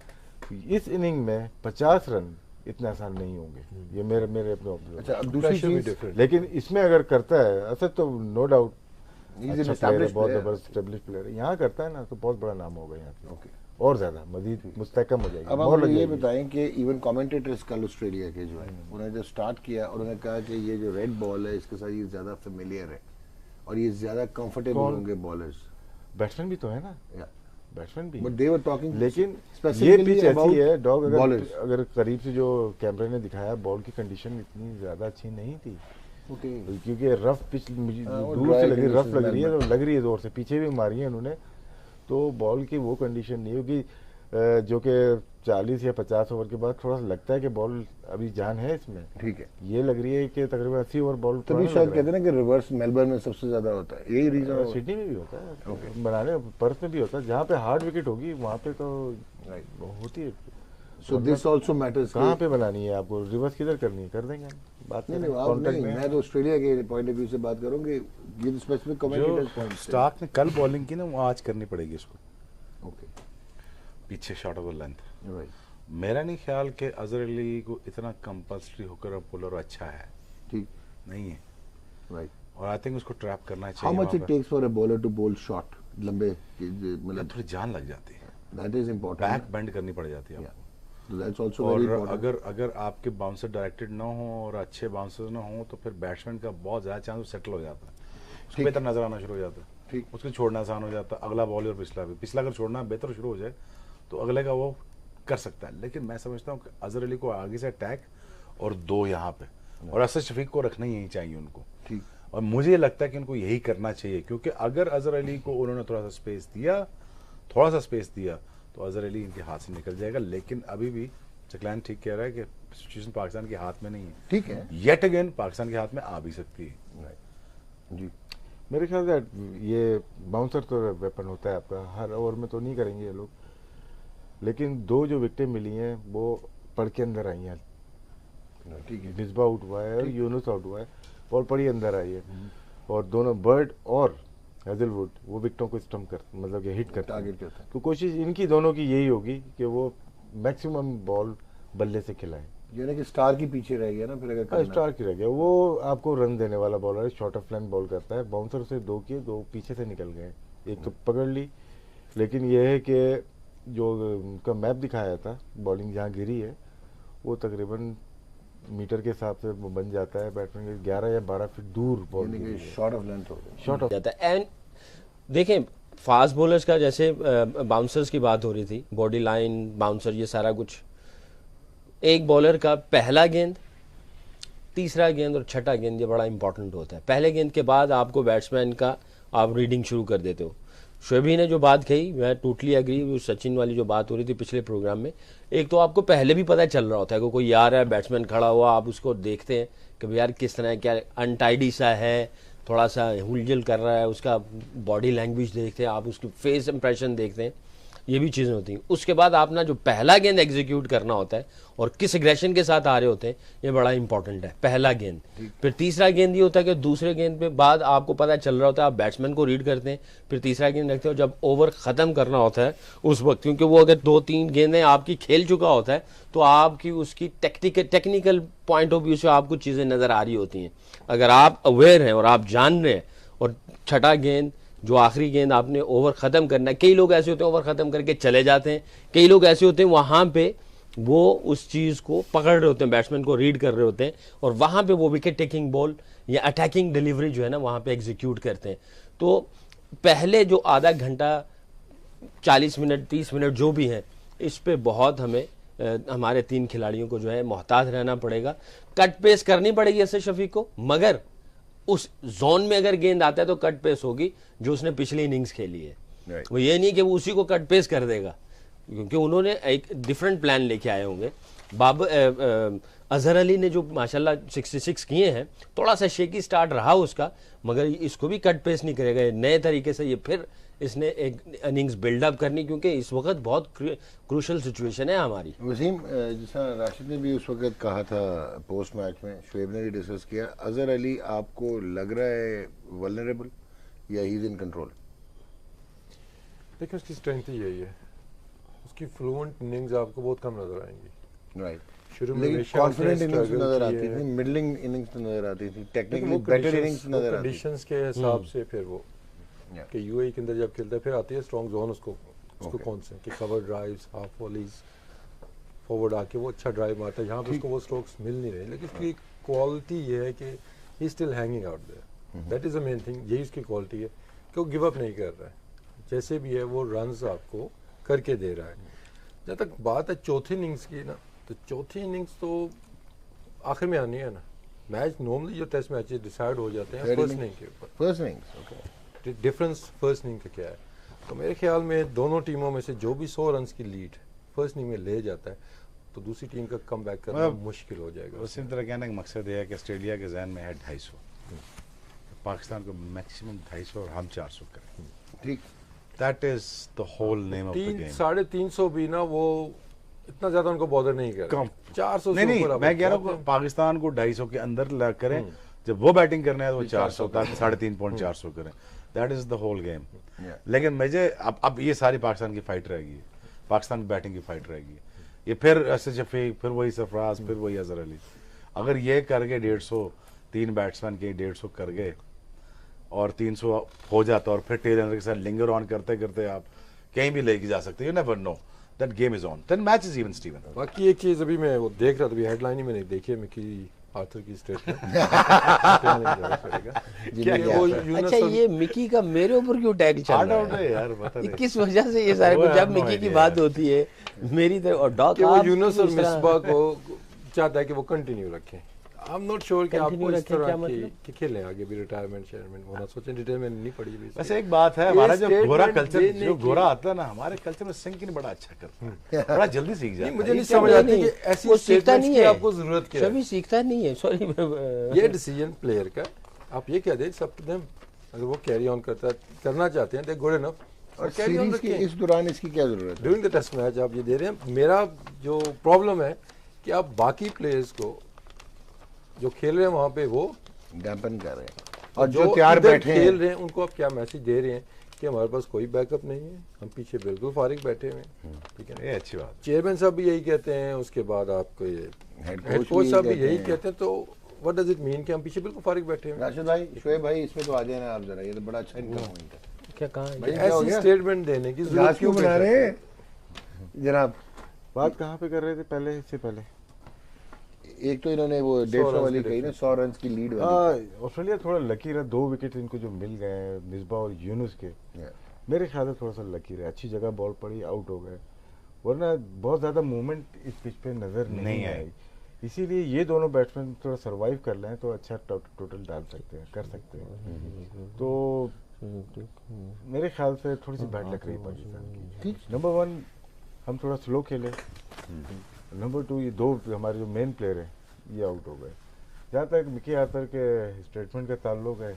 Speaker 2: इस इनिंग में 50 रन इतने आसान नहीं होंगे। ये मेरे मेरे अपने observation।
Speaker 1: अच्छा, अब दूसरी
Speaker 5: Pressure भी
Speaker 1: चीज,
Speaker 5: different।
Speaker 2: लेकिन इसमें अगर करता है असद तो नो डाउट
Speaker 1: He's an
Speaker 2: अच्छा प्लेयर है,
Speaker 1: established
Speaker 2: बहुत
Speaker 1: player।
Speaker 2: जबरदस्त स्टेब्लिश प्लेयर है। यहाँ करता है ना तो बहुत बड़ा नाम होगा यहाँ पे,
Speaker 1: ओके।
Speaker 2: और ज्यादा मजीद मुस्तहकम हो जाएगी।
Speaker 1: अब
Speaker 2: मोहर
Speaker 1: आप
Speaker 2: लग
Speaker 1: ये
Speaker 2: जाएगी।
Speaker 1: बताएं कि इवन कमेंटेटर्स कल ऑस्ट्रेलिया के जो है उन्होंने जब स्टार्ट किया उन्होंने कहा कि ये जो रेड बॉल है इसके साथ ये ज़्यादा फेमिलियर है और ये ज़्यादा कंफर्टेबल
Speaker 2: कौन?
Speaker 1: होंगे बॉलर्स।
Speaker 2: बैट्समैन भी तो है ना,
Speaker 1: या
Speaker 2: बैट्समैन भी
Speaker 1: बट
Speaker 2: है।
Speaker 1: दे वर टॉकिंग
Speaker 2: लेकिन ये
Speaker 1: specifically
Speaker 2: पिच
Speaker 1: about
Speaker 2: ऐसी है डॉग, अगर
Speaker 1: bowlers।
Speaker 2: अगर करीब से जो कैमरे ने दिखाया बॉल की कंडीशन इतनी ज्यादा अच्छी नहीं थी,
Speaker 1: ओके।
Speaker 2: क्योंकि रफ पिच मुझे
Speaker 1: वो
Speaker 2: दूर
Speaker 1: dry
Speaker 2: से लगी, रफ
Speaker 1: conditions
Speaker 2: लग रही है,
Speaker 1: में।
Speaker 2: तो लग रही है जोर से, पीछे भी मारी है उन्होंने, तो बॉल की वो कंडीशन नहीं होगी जो कि 40 या 50 ओवर के बाद थोड़ा सा लगता है कि बॉल अभी जान है इसमें।
Speaker 1: ठीक है,
Speaker 2: ये लग रही है कि तकरीबन 80 ओवर बॉल
Speaker 1: तभी शायद कहते हैं ना कि रिवर्स मेलबर्न में सबसे ज़्यादा होता है, यही रीज़न।
Speaker 2: सिडनी में भी होता है, बनाने पर्थ में भी होता है, जहाँ पे हार्ड विकेट होगी वहाँ पे तो होती है।
Speaker 1: So this also matters.
Speaker 2: कहाँ पे बनानी है आपको, रिवर्स किधर करनी है, कर देंगे हम, बात
Speaker 1: नहीं
Speaker 2: करें
Speaker 1: नहीं, आप
Speaker 2: कॉन्टेक्ट
Speaker 1: नहीं,
Speaker 2: में।
Speaker 1: मैं तो ऑस्ट्रेलिया के पॉइंट ऑफ व्यू से बात करूँगी, give specific commentators point.
Speaker 4: Starc ने कल बॉलिंग की ना, वो आज करनी पड़ेगी उसको,
Speaker 1: ओके,
Speaker 4: पीछे shot of the length.
Speaker 1: Right,
Speaker 4: मेरा नहीं ख्याल कि अजहर अली को इतना कंपल्सरी होकर अब बोलर अच्छा है,
Speaker 1: ठीक,
Speaker 4: नहीं है,
Speaker 1: राइट।
Speaker 4: और आई थिंक उसको ट्रैप करना
Speaker 1: हाउ
Speaker 4: चाहिए।
Speaker 1: Much it takes for a bowler to bowl short लंबे,
Speaker 4: मतलब थोड़ी जान लग जाती है,
Speaker 1: that is important,
Speaker 4: back bend करनी पड़ जाती है आपको।
Speaker 1: दैट्स आल्सो वेरी
Speaker 4: और
Speaker 1: इम्पोर्टेंट।
Speaker 4: अगर आपके बाउंसर डायरेक्टेड ना हो और अच्छे बाउंसर्स ना हो तो फिर बैट्समैन का बहुत ज़्यादा चांस सेटल हो जाता है, उसको बेहतर नजर आना शुरू हो जाता है,
Speaker 1: ठीक।
Speaker 4: उसको छोड़ना आसान हो जाता है, अगला बॉल और पिछला भी, पिछला अगर छोड़ना बेहतर शुरू हो जाए तो अगले का वो कर सकता है। लेकिन मैं समझता हूँ कि अजहर अली को आगे से अटैक और 2 यहाँ पे, और असद शफीक को रखना यही चाहिए उनको,
Speaker 1: ठीक।
Speaker 4: और मुझे लगता है कि उनको यही करना चाहिए, क्योंकि अगर अजहर अली को उन्होंने थोड़ा सा स्पेस दिया तो अजहर अली इनके हाथ से निकल जाएगा। लेकिन अभी भी चकलान ठीक कह रहा है कि सिचुएशन पाकिस्तान के हाथ में नहीं है,
Speaker 1: ठीक है,
Speaker 4: येट अगेन पाकिस्तान के हाथ में आ भी सकती है।
Speaker 1: राइट जी।
Speaker 2: मेरे ख्याल से ये बाउंसर तो वेपन होता है आपका, हर ओवर में तो नहीं करेंगे ये लोग, लेकिन 2 जो विकेटें मिली हैं वो पड़ के अंदर आई हैं,
Speaker 1: ठीक है,
Speaker 2: मिसबा आउट हुआ है और यूनुस आउट हुआ है, बॉल पड़ी अंदर आई है, और दोनों बर्ड और हेजलवुड वो विकेटों को स्टम्प कर, मतलब कि हिट करते हैं।
Speaker 1: टारगेट करता है।
Speaker 2: तो कोशिश इनकी दोनों की यही होगी कि वो मैक्सिमम बॉल बल्ले से खिलाएं।
Speaker 1: यानी कि स्टार की पीछे रह गया ना फिर अगर करना।
Speaker 2: स्टार की रह गया, वो आपको रन देने वाला बॉलर है, शॉर्ट ऑफ लेंथ बॉल करता है, बाउंसर से 2 किए, 2 पीछे से निकल गए, एक तो पकड़ ली। लेकिन यह है कि जो उनका मैप दिखाया था बॉलिंग जहाँ गिरी है वो तकरीबन मीटर के हिसाब से वो बन जाता है, बैट्समैन के 11 या 12 फीट दूर बॉल
Speaker 1: यानी
Speaker 2: गिरी
Speaker 1: कि
Speaker 2: है।
Speaker 1: शॉर्ट ऑफ लेंथ हो गया।
Speaker 2: शॉर्ट ऑफ
Speaker 3: जाता है। एंड देखें, फास्ट बॉलर्स का जैसे बाउंसर्स की बात हो रही थी, बॉडी लाइन, बाउंसर, ये सारा कुछ, एक बॉलर का पहला गेंद, तीसरा गेंद और छठा गेंद ये बड़ा इंपॉर्टेंट होता है। पहले गेंद के बाद आपको बैट्समैन का आप रीडिंग शुरू कर देते हो। शोएबी ने जो बात कही, मैं टोटली एग्री, सचिन वाली जो बात हो रही थी पिछले प्रोग्राम में, एक तो आपको पहले भी पता चल रहा होता है कि कोई आ रहा है, बैट्समैन खड़ा हुआ, आप उसको देखते हैं कि यार किस तरह, क्या अनटाइडी सा है, थोड़ा सा हुलझुल कर रहा है, उसका बॉडी लैंग्वेज देखते हैं आप, उसकी फेस इंप्रेशन देखते हैं, ये भी चीज़ें होती हैं। उसके बाद आपने जो पहला गेंद एग्जीक्यूट करना होता है और किस एग्रेशन के साथ आ रहे होते हैं, ये बड़ा इंपॉर्टेंट है, पहला गेंद। फिर तीसरा गेंद ये होता है कि दूसरे गेंद पे बाद आपको पता चल रहा होता है, आप बैट्समैन को रीड करते हैं, फिर तीसरा गेंद रखते हो जब ओवर ख़त्म करना होता है उस वक्त, क्योंकि वो अगर 2-3 गेंदें आपकी खेल चुका होता है तो आपकी उसकी टेक्निकल पॉइंट ऑफ व्यू से आपको चीज़ें नज़र आ रही होती हैं। अगर आप अवेयर हैं और आप जान रहे हैं, और छठा गेंद जो आखिरी गेंद आपने ओवर ख़त्म करना है, कई लोग ऐसे होते हैं ओवर ख़त्म करके चले जाते हैं, कई लोग ऐसे होते हैं वहाँ पे वो उस चीज़ को पकड़ रहे होते हैं, बैट्समैन को रीड कर रहे होते हैं, और वहाँ पे वो विकेट टेकिंग बॉल या अटैकिंग डिलीवरी जो है ना वहाँ पे एग्जीक्यूट करते हैं। तो पहले जो आधा घंटा, 40 मिनट, 30 मिनट जो भी हैं, इस पे बहुत हमें हमारे 3 खिलाड़ियों को जो है मोहतात रहना पड़ेगा। कट पेस करनी पड़ेगी ऐसे शफीक को, मगर उस जोन में अगर गेंद आता है तो कट पेस होगी जो उसने पिछली इनिंग्स खेली है। वो ये नहीं कि वो उसी को कट पेस कर देगा, क्योंकि उन्होंने एक डिफरेंट प्लान लेके आए होंगे। अजहर अली ने जो माशाल्लाह 66 किए हैं, थोड़ा सा शेकी स्टार्ट रहा उसका, मगर इसको भी कट पेस नहीं करेगा, नए तरीके से ये फिर इसने एक इनिंग्स बिल्डअप करनी, क्योंकि इस वक्त बहुत क्रूशल सिचुएशन है हमारी।
Speaker 1: वसीम, जैसा राशिद ने भी उस वक्त कहा था पोस्ट मैच में, शुएब ने भी डिस्कस किया, अजहर अली आपको लग रहा है वल्नरेबल या ही इज इन कंट्रोल?
Speaker 5: देखिए उसकी स्ट्रेंथ ही यही है, उसकी फ्लुएंट इनिंग्स आपको बहुत कम नजर आएंगी,
Speaker 1: राइट,
Speaker 5: शुरू में
Speaker 1: लेकिन
Speaker 5: हमेशा
Speaker 1: कॉन्फिडेंट
Speaker 5: उसने
Speaker 1: इनिंग्स
Speaker 5: struggle
Speaker 1: नजर
Speaker 5: की
Speaker 1: आती
Speaker 5: है।
Speaker 1: थी, मिडलिंग इनिंग्स नजर आती थी,
Speaker 5: लेकिन
Speaker 1: टेक्निकली
Speaker 5: वो
Speaker 1: बेटर इनिंग्स नजर आती थी।
Speaker 5: कंडीशंस के हिसाब से फिर वो
Speaker 1: Yeah.
Speaker 5: कि यूएई के अंदर जब खेलता है फिर आती है स्ट्रॉन्ग जोन उसको
Speaker 1: Okay.
Speaker 5: कौन से कि cover drives, half volleys, forward आके वो अच्छा ड्राइव मारता है, यहाँ पे उसको वो स्ट्रोक्स मिल नहीं रहे, लेकिन उसकी क्वालिटी ये है कि he still hanging out there, that is the main thing, यही उसकी क्वालिटी है कि वो गिव अप नहीं कर रहा है, जैसे भी है वो रन्स आपको करके दे रहा है। जहाँ तक बात है चौथी इनिंग्स की ना, तो चौथी इनिंग्स तो आखिर में आनी है ना, मैच नॉर्मली जो टेस्ट मैचेस डिसाइड हो जाते हैं
Speaker 1: Third
Speaker 5: फर्स्ट
Speaker 1: innings?
Speaker 5: इनिंग के ऊपर।
Speaker 1: First innings, okay,
Speaker 5: difference first inning का क्या है, तो मेरे ख्याल में दोनों टीमों में से जो भी 100 रन की लीड फर्स्ट इनिंग में ले जाता है तो दूसरी टीम का कम बैक करना मुश्किल हो जाएगा।
Speaker 4: वसीम तरह कहने का मकसद ये है कि ऑस्ट्रेलिया के जहन में है 250, पाकिस्तान को मैक्सिमम 250 और हम 400 करें,
Speaker 1: ठीक,
Speaker 4: that is the whole name of the
Speaker 5: 300
Speaker 4: game.
Speaker 5: 350 भी ना वो इतना ज्यादा उनको बॉदर नहीं कर
Speaker 4: कम
Speaker 5: 400
Speaker 4: नहीं
Speaker 5: से
Speaker 4: नहीं,
Speaker 5: ऊपर आप
Speaker 4: मैं कह रहा
Speaker 5: जाते
Speaker 4: हूँ
Speaker 5: हैं।
Speaker 4: पाकिस्तान को 250 के अंदर करें, जब वो बैटिंग करना है तो वो 400 तक 3.5 पॉइंट 400 करें, that is the whole game.
Speaker 1: Yeah.
Speaker 4: लेकिन मुझे अब ये सारी पाकिस्तान की फाइट रहेगी, पाकिस्तान की बैटिंग की फाइट रहेगी, ये फिर असद शफीक, फिर वही सरफराज, फिर वही अजहर अली, अगर ये कर गए 150, 3 बैट्समैन के 150 कर गए और 300 हो जाता और फिर टेल एंडर के साथ लिंगर ऑन करते करते आप कहीं भी लेके जा सकते, you never know, that game is on, then match is even steven.
Speaker 5: बाकी एक चीज अभी मैं वो देख रहा था, अभी हेडलाइन ही मैंने देखी है मिकी आर्थर की स्टेटमेंट
Speaker 1: क्या
Speaker 3: अच्छा, ये मिकी का मेरे ऊपर क्यों टैग चल रहा है?
Speaker 4: यार बता
Speaker 3: ये
Speaker 4: दे।
Speaker 3: किस वजह से ये सारे
Speaker 4: वो
Speaker 3: कुछ,
Speaker 4: I
Speaker 3: जब
Speaker 4: have no
Speaker 3: मिकी की
Speaker 4: idea
Speaker 3: बात
Speaker 4: यार।
Speaker 3: होती है मेरी तरफ और डॉक
Speaker 5: कि वो
Speaker 3: आप
Speaker 5: यूनुस और
Speaker 3: इस तरह-
Speaker 5: मिसबा को चाहता है कि वो कंटिन्यू रखें। आई एम नॉट श्योर कि
Speaker 3: Continue
Speaker 5: आपको इस
Speaker 3: रखें, क्या
Speaker 5: तरह
Speaker 3: मतलब?
Speaker 5: की खेलें आगे भी, रिटायरमेंट शेयरमेंट होना सोचें, डिटेल में नहीं पड़ी अभी।
Speaker 4: वैसे एक बात है,
Speaker 5: ये
Speaker 4: हमारा जो गोरा
Speaker 5: statement
Speaker 4: कल्चर,
Speaker 5: देने
Speaker 4: जो
Speaker 5: की-
Speaker 4: गोरा आता है ना, हमारे कल्चर में सिंकिंग बड़ा अच्छा करता है, बड़ा जल्दी सीख जाता
Speaker 5: नहीं,
Speaker 4: है।
Speaker 5: मुझे नहीं
Speaker 3: क्या
Speaker 5: समझ
Speaker 3: नहीं,
Speaker 5: आती
Speaker 3: नहीं,
Speaker 5: कि ऐसी
Speaker 3: वो सीखता
Speaker 5: स्टेटमेंट्स
Speaker 3: नहीं
Speaker 5: की
Speaker 3: है,
Speaker 5: आपको जरूरत क्या है।
Speaker 3: सभी सीखता नहीं है, सॉरी
Speaker 5: ये डिसीजन प्लेयर का, आप ये कह दें सब देम, अगर वो कैरी ऑन करना चाहते हैं, दे गुड इनफ
Speaker 1: और
Speaker 5: कैरी ऑन
Speaker 1: सीरीज के
Speaker 5: रखें।
Speaker 1: इस दौरान इसकी क्या जरूरत है?
Speaker 5: ड्यूरिंग द टेस्ट मैच आप ये दे रहे हैं। मेरा जो प्रॉब्लम है कि आप बाकी प्लेयर्स को जो खेल रहे हैं वहां पे वो
Speaker 1: डैम्पन कर रहे हैं, और जो तैयार
Speaker 5: इधर
Speaker 1: बैठे
Speaker 5: खेल
Speaker 1: हैं,
Speaker 5: रहे हैं उनको आप क्या मैसेज दे रहे हैं कि हमारे पास कोई बैकअप नहीं है, हम पीछे बिल्कुल फारिग बैठे हुए हैं, ठीक है ना।
Speaker 4: ये अच्छी बात।
Speaker 5: चेयरमैन साहब भी यही कहते हैं, उसके बाद आपको ये
Speaker 1: हेड
Speaker 5: हेड कोच साहब भी यही कहते हैं, तो व्हाट डज इट मीन कि हम पीछे बिल्कुल फारिग बैठे हुए हैं।
Speaker 1: राशिद भाई, शोएब भाई, इसमें तो आ जाए ना आप जरा, ये तो बड़ा अच्छा इनका पॉइंट है।
Speaker 3: क्या कहा
Speaker 1: भाई, क्या हो
Speaker 5: ऐसी
Speaker 1: गया?
Speaker 5: स्टेटमेंट देने की
Speaker 1: जहाज
Speaker 5: जरूरत
Speaker 1: क्यों बना रहे हैं जनाब?
Speaker 2: बात कहाँ पे कर रहे थे पहले, इससे पहले?
Speaker 1: एक तो इन्होंने वो 150
Speaker 5: runs
Speaker 1: वाली
Speaker 5: की
Speaker 1: कही ना, 100 रन की लीड वाली।
Speaker 2: ऑस्ट्रेलिया थोड़ा लकी रहा, 2 विकेट इनको जो मिल गए हैं मिसबा और यूनुस के,
Speaker 1: Yeah.
Speaker 2: मेरे ख्याल से थोड़ा सा लकी रहा, अच्छी जगह बॉल पड़ी, आउट हो गए, वरना बहुत ज़्यादा मूवमेंट इस पिच पे नज़र नहीं
Speaker 4: नहीं
Speaker 2: आई। इसीलिए ये दोनों बैट्समैन थोड़ा सरवाइव कर लें तो अच्छा टोटल डाल सकते हैं, कर सकते हैं। तो मेरे ख्याल से थोड़ी सी बैड लग रही है पाकिस्तान की। नंबर 1 हम थोड़ा स्लो खेले, नंबर 2 ये 2 हमारे जो मेन प्लेयर हैं ये आउट हो गए। जहाँ तक मिकी आर्थर के स्टेटमेंट का ताल्लुक है,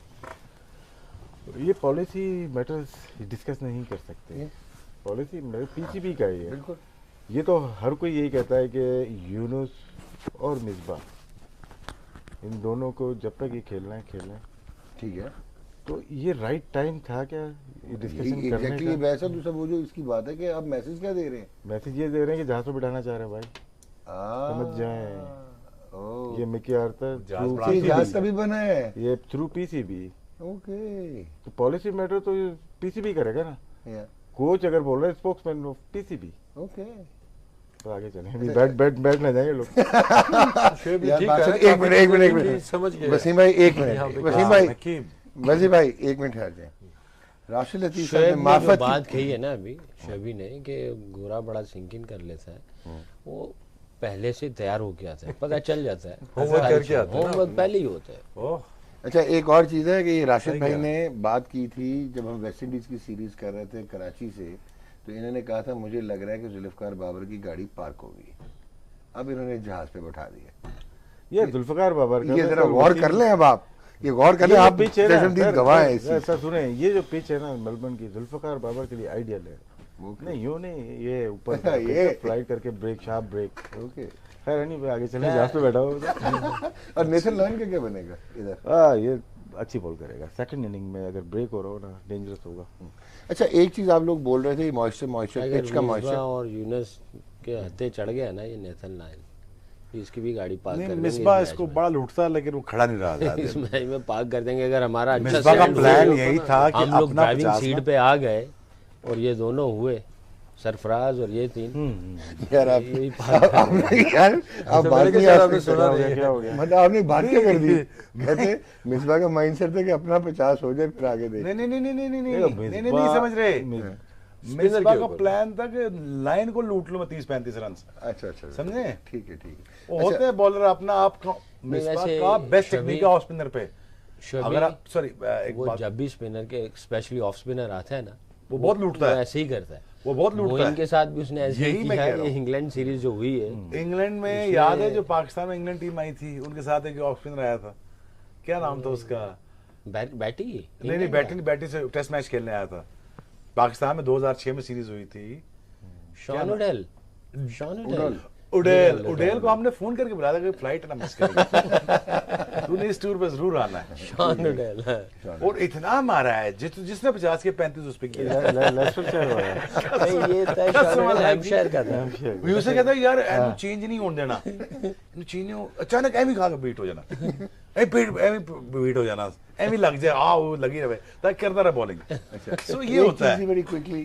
Speaker 2: ये पॉलिसी मैटर्स डिस्कस नहीं कर सकते, पॉलिसी पीसीबी का ही है।
Speaker 1: बिल्कुल,
Speaker 2: ये तो हर कोई यही कहता है कि यूनुस और मिसबा, इन दोनों को जब तक ये खेलना है।
Speaker 1: ठीक है,
Speaker 2: तो ये राइट टाइम था क्या ये डिस्कशन करने
Speaker 1: एग्जैक्टली
Speaker 2: का?
Speaker 1: वैसा दूसरा वो जो इसकी बात है कि आप मैसेज क्या दे रहे हैं?
Speaker 2: मैसेज ये दे रहे हैं कि जहाज पे बिठाना चाह रहे हैं भाई, समझ जाएं।
Speaker 1: ओह,
Speaker 2: ये मिकी आर्थर
Speaker 4: जहाज
Speaker 2: through
Speaker 4: बड़ा
Speaker 1: ये जहाज
Speaker 2: PCB,
Speaker 1: तभी बना है।
Speaker 2: ये थ्रू पीसीबी,
Speaker 1: ओके,
Speaker 2: तो पॉलिसी मैटर तो पीसीबी करेगा ना।
Speaker 1: या
Speaker 2: कोच अगर बोल रहे हैं स्पोक्समैन ऑफ पीसीबी,
Speaker 1: ओके।
Speaker 2: तो आगे चलें, अभी बैठ ना जाएंगे लोग।
Speaker 5: शोएब भी
Speaker 1: यार,
Speaker 5: ठीक
Speaker 1: बात
Speaker 5: है,
Speaker 1: सुन, एक मिनट, एक मिनट, एक
Speaker 5: काफी
Speaker 1: मिनट।
Speaker 5: समझ गए।
Speaker 1: वसीम भाई, एक
Speaker 5: यहाँ
Speaker 1: मिनट,
Speaker 5: पे
Speaker 1: वसीम भाई,
Speaker 4: कि
Speaker 1: वसीम भाई, एक मिनट ठहर जाए। राशिद लतीफ साहब
Speaker 3: शोएब
Speaker 1: ने
Speaker 3: ने जो
Speaker 1: मार्फत
Speaker 3: बात
Speaker 1: की,
Speaker 3: कही है ना अभी शोएबी ने कि गोरा बड़ा सिंकिन कर लेता है, वो पहले से तैयार हो के आता है, पता चल जाता है,
Speaker 5: होमवर्क करके आता है ना।
Speaker 3: होमवर्क पहले ही होता है।
Speaker 4: ओह,
Speaker 1: अच्छा एक और चीज़ है कि राशिद
Speaker 4: सही
Speaker 1: भाई
Speaker 4: कहा।
Speaker 1: ने बात की थी जब हम वेस्ट इंडीज़ की सीरीज़ कर रहे थे कराची से, तो इन्होंने कहा था मुझे लग रहा है कि जुल्फ़िकार बाबर की गाड़ी पार्क हो गई, अब इन्होंने जहाज पे बैठा दिया।
Speaker 2: ये जुल्फकार बाबर का
Speaker 1: ये
Speaker 2: तो
Speaker 1: जरा
Speaker 2: कल
Speaker 1: गौर
Speaker 2: वसीम-
Speaker 1: कर लें, अब आप ये गौर कर लें,
Speaker 2: ये
Speaker 1: आप
Speaker 2: जो पिच है ना,
Speaker 1: चशमदीद
Speaker 2: सर,
Speaker 1: गवाह
Speaker 2: सर,
Speaker 1: हैं इस चीज़
Speaker 2: सर सुने, ये जो पिच है ना मेलबर्न की, जुल्फकार बाबर के लिए आइडियल है।
Speaker 1: Okay.
Speaker 2: नहीं यूं नहीं, ये ऊपर
Speaker 1: ये-
Speaker 2: फ्लाइट करके ब्रेक, शार्प ब्रेक।
Speaker 1: ओके।
Speaker 2: खैर नहीं, आगे चले, जहाज पे बैठा हो।
Speaker 1: और नेथन लायन का क्या बनेगा इधर?
Speaker 2: ये अच्छी बॉल करेगा, सेकंड इनिंग में अगर ब्रेक हो रहा हो ना, डेंजरस होगा।
Speaker 1: अच्छा एक चीज़ आप लोग बोल रहे थे, मॉइस्चर
Speaker 3: अगर
Speaker 1: पिच का
Speaker 3: मिसबा
Speaker 1: मॉइस्चर,
Speaker 3: और यूनुस इसके हत्थे चढ़ गया ना ये नेथन लायन, इसकी भी गाड़ी पार्क
Speaker 4: नहीं
Speaker 3: कर देंगे
Speaker 4: मिसबा
Speaker 3: इस
Speaker 4: इसको
Speaker 3: मैच
Speaker 4: बड़ा लूटता है लेकिन वो खड़ा नहीं रहा
Speaker 3: में।
Speaker 4: ज्यादा
Speaker 3: इस
Speaker 4: देर।
Speaker 3: मैच में पार्क कर देंगे अगर हमारा अच्छा
Speaker 4: मिसबा का
Speaker 3: stand
Speaker 4: प्लान
Speaker 3: हो,
Speaker 4: यही था कि
Speaker 3: हम लोग
Speaker 4: अपना
Speaker 3: ड्राइविंग
Speaker 4: 50
Speaker 3: सीट पे आ गए और ये दोनों हुए सरफराज और ये तीन
Speaker 1: यार आप
Speaker 3: यही पार्क
Speaker 1: आपने यार आप बात नहीं
Speaker 5: आपने
Speaker 1: आपने
Speaker 5: सुना नहीं
Speaker 2: क्या हो गया?
Speaker 1: मतलब आपने बात क्या कर दी? कहते मिसबा का माइंडसेट था कि अपना 50 हो जाए फिर आगे देख।
Speaker 4: नहीं नहीं नहीं नहीं नहीं नहीं
Speaker 2: देखो,
Speaker 4: नहीं नहीं
Speaker 2: मिसबा-
Speaker 4: नहीं समझ रहे।
Speaker 2: मिस-
Speaker 4: मिसबा
Speaker 5: के
Speaker 4: का
Speaker 5: ऊपर।
Speaker 4: प्लान था कि लाइन को लूट लूं मैं 30-35 रन।
Speaker 1: अच्छा अच्छा
Speaker 4: समझे?
Speaker 1: ठीक है ठीक है।
Speaker 4: वो होते हैं बॉलर अपना आप मिसबा
Speaker 3: वैसे
Speaker 4: का बेस्ट
Speaker 3: शमी-
Speaker 4: टेक्निक है ऑफ स्पिनर पे।
Speaker 3: शमी,
Speaker 4: अगर आप सॉरी एक
Speaker 3: वो
Speaker 4: बात,
Speaker 3: जब भी स्पिनर के स्पेशली ऑफ स्पिनर आता है ना
Speaker 4: वो बहुत लूटता
Speaker 3: वो
Speaker 4: है।
Speaker 3: ऐसे ही करता है।
Speaker 4: वो बहुत लूटता
Speaker 3: मोइन
Speaker 4: है।
Speaker 3: के साथ भी उसने ऐसे
Speaker 4: यही
Speaker 3: ही
Speaker 4: मैं
Speaker 3: किया
Speaker 4: कह रहा
Speaker 3: है।
Speaker 4: हूं।
Speaker 3: इंग्लैंड सीरीज जो हुई है
Speaker 4: इंग्लैंड में याद है जो पाकिस्तान में इंग्लैंड टीम आई थी उनके साथ एक ऑफ स्पिनर आया था, क्या नाम था उसका?
Speaker 3: बैटी
Speaker 4: नहीं नहीं बैटिंग से टेस्ट मैच खेलने आया था पाकिस्तान में 2006 में सीरीज हुई थी।
Speaker 3: शॉन उडेल
Speaker 4: उडेल को हमने फोन करके बुलाया था कि फ्लाइट ना मिस करेगी तूने इस टूर पे जरूर आना है।
Speaker 3: शॉन उडेल
Speaker 4: और इतना मारा है जिसने 50 के 35 उस पे किया।
Speaker 2: लेस्टर से हो रहा है।
Speaker 3: ये था शॉन उडेल हैम्पशायर का था।
Speaker 4: वो उसे कहता है यार एनु चेंज नहीं होने देना, एनु चेंज नहीं हो, अचानक एमी खा के बीट हो जाना, एमी बीट हो जाना, एमी लग जाए वो लगी रहे ताकि करता रहे बॉलिंग। सो ये होता है।
Speaker 1: वेरी क्विकली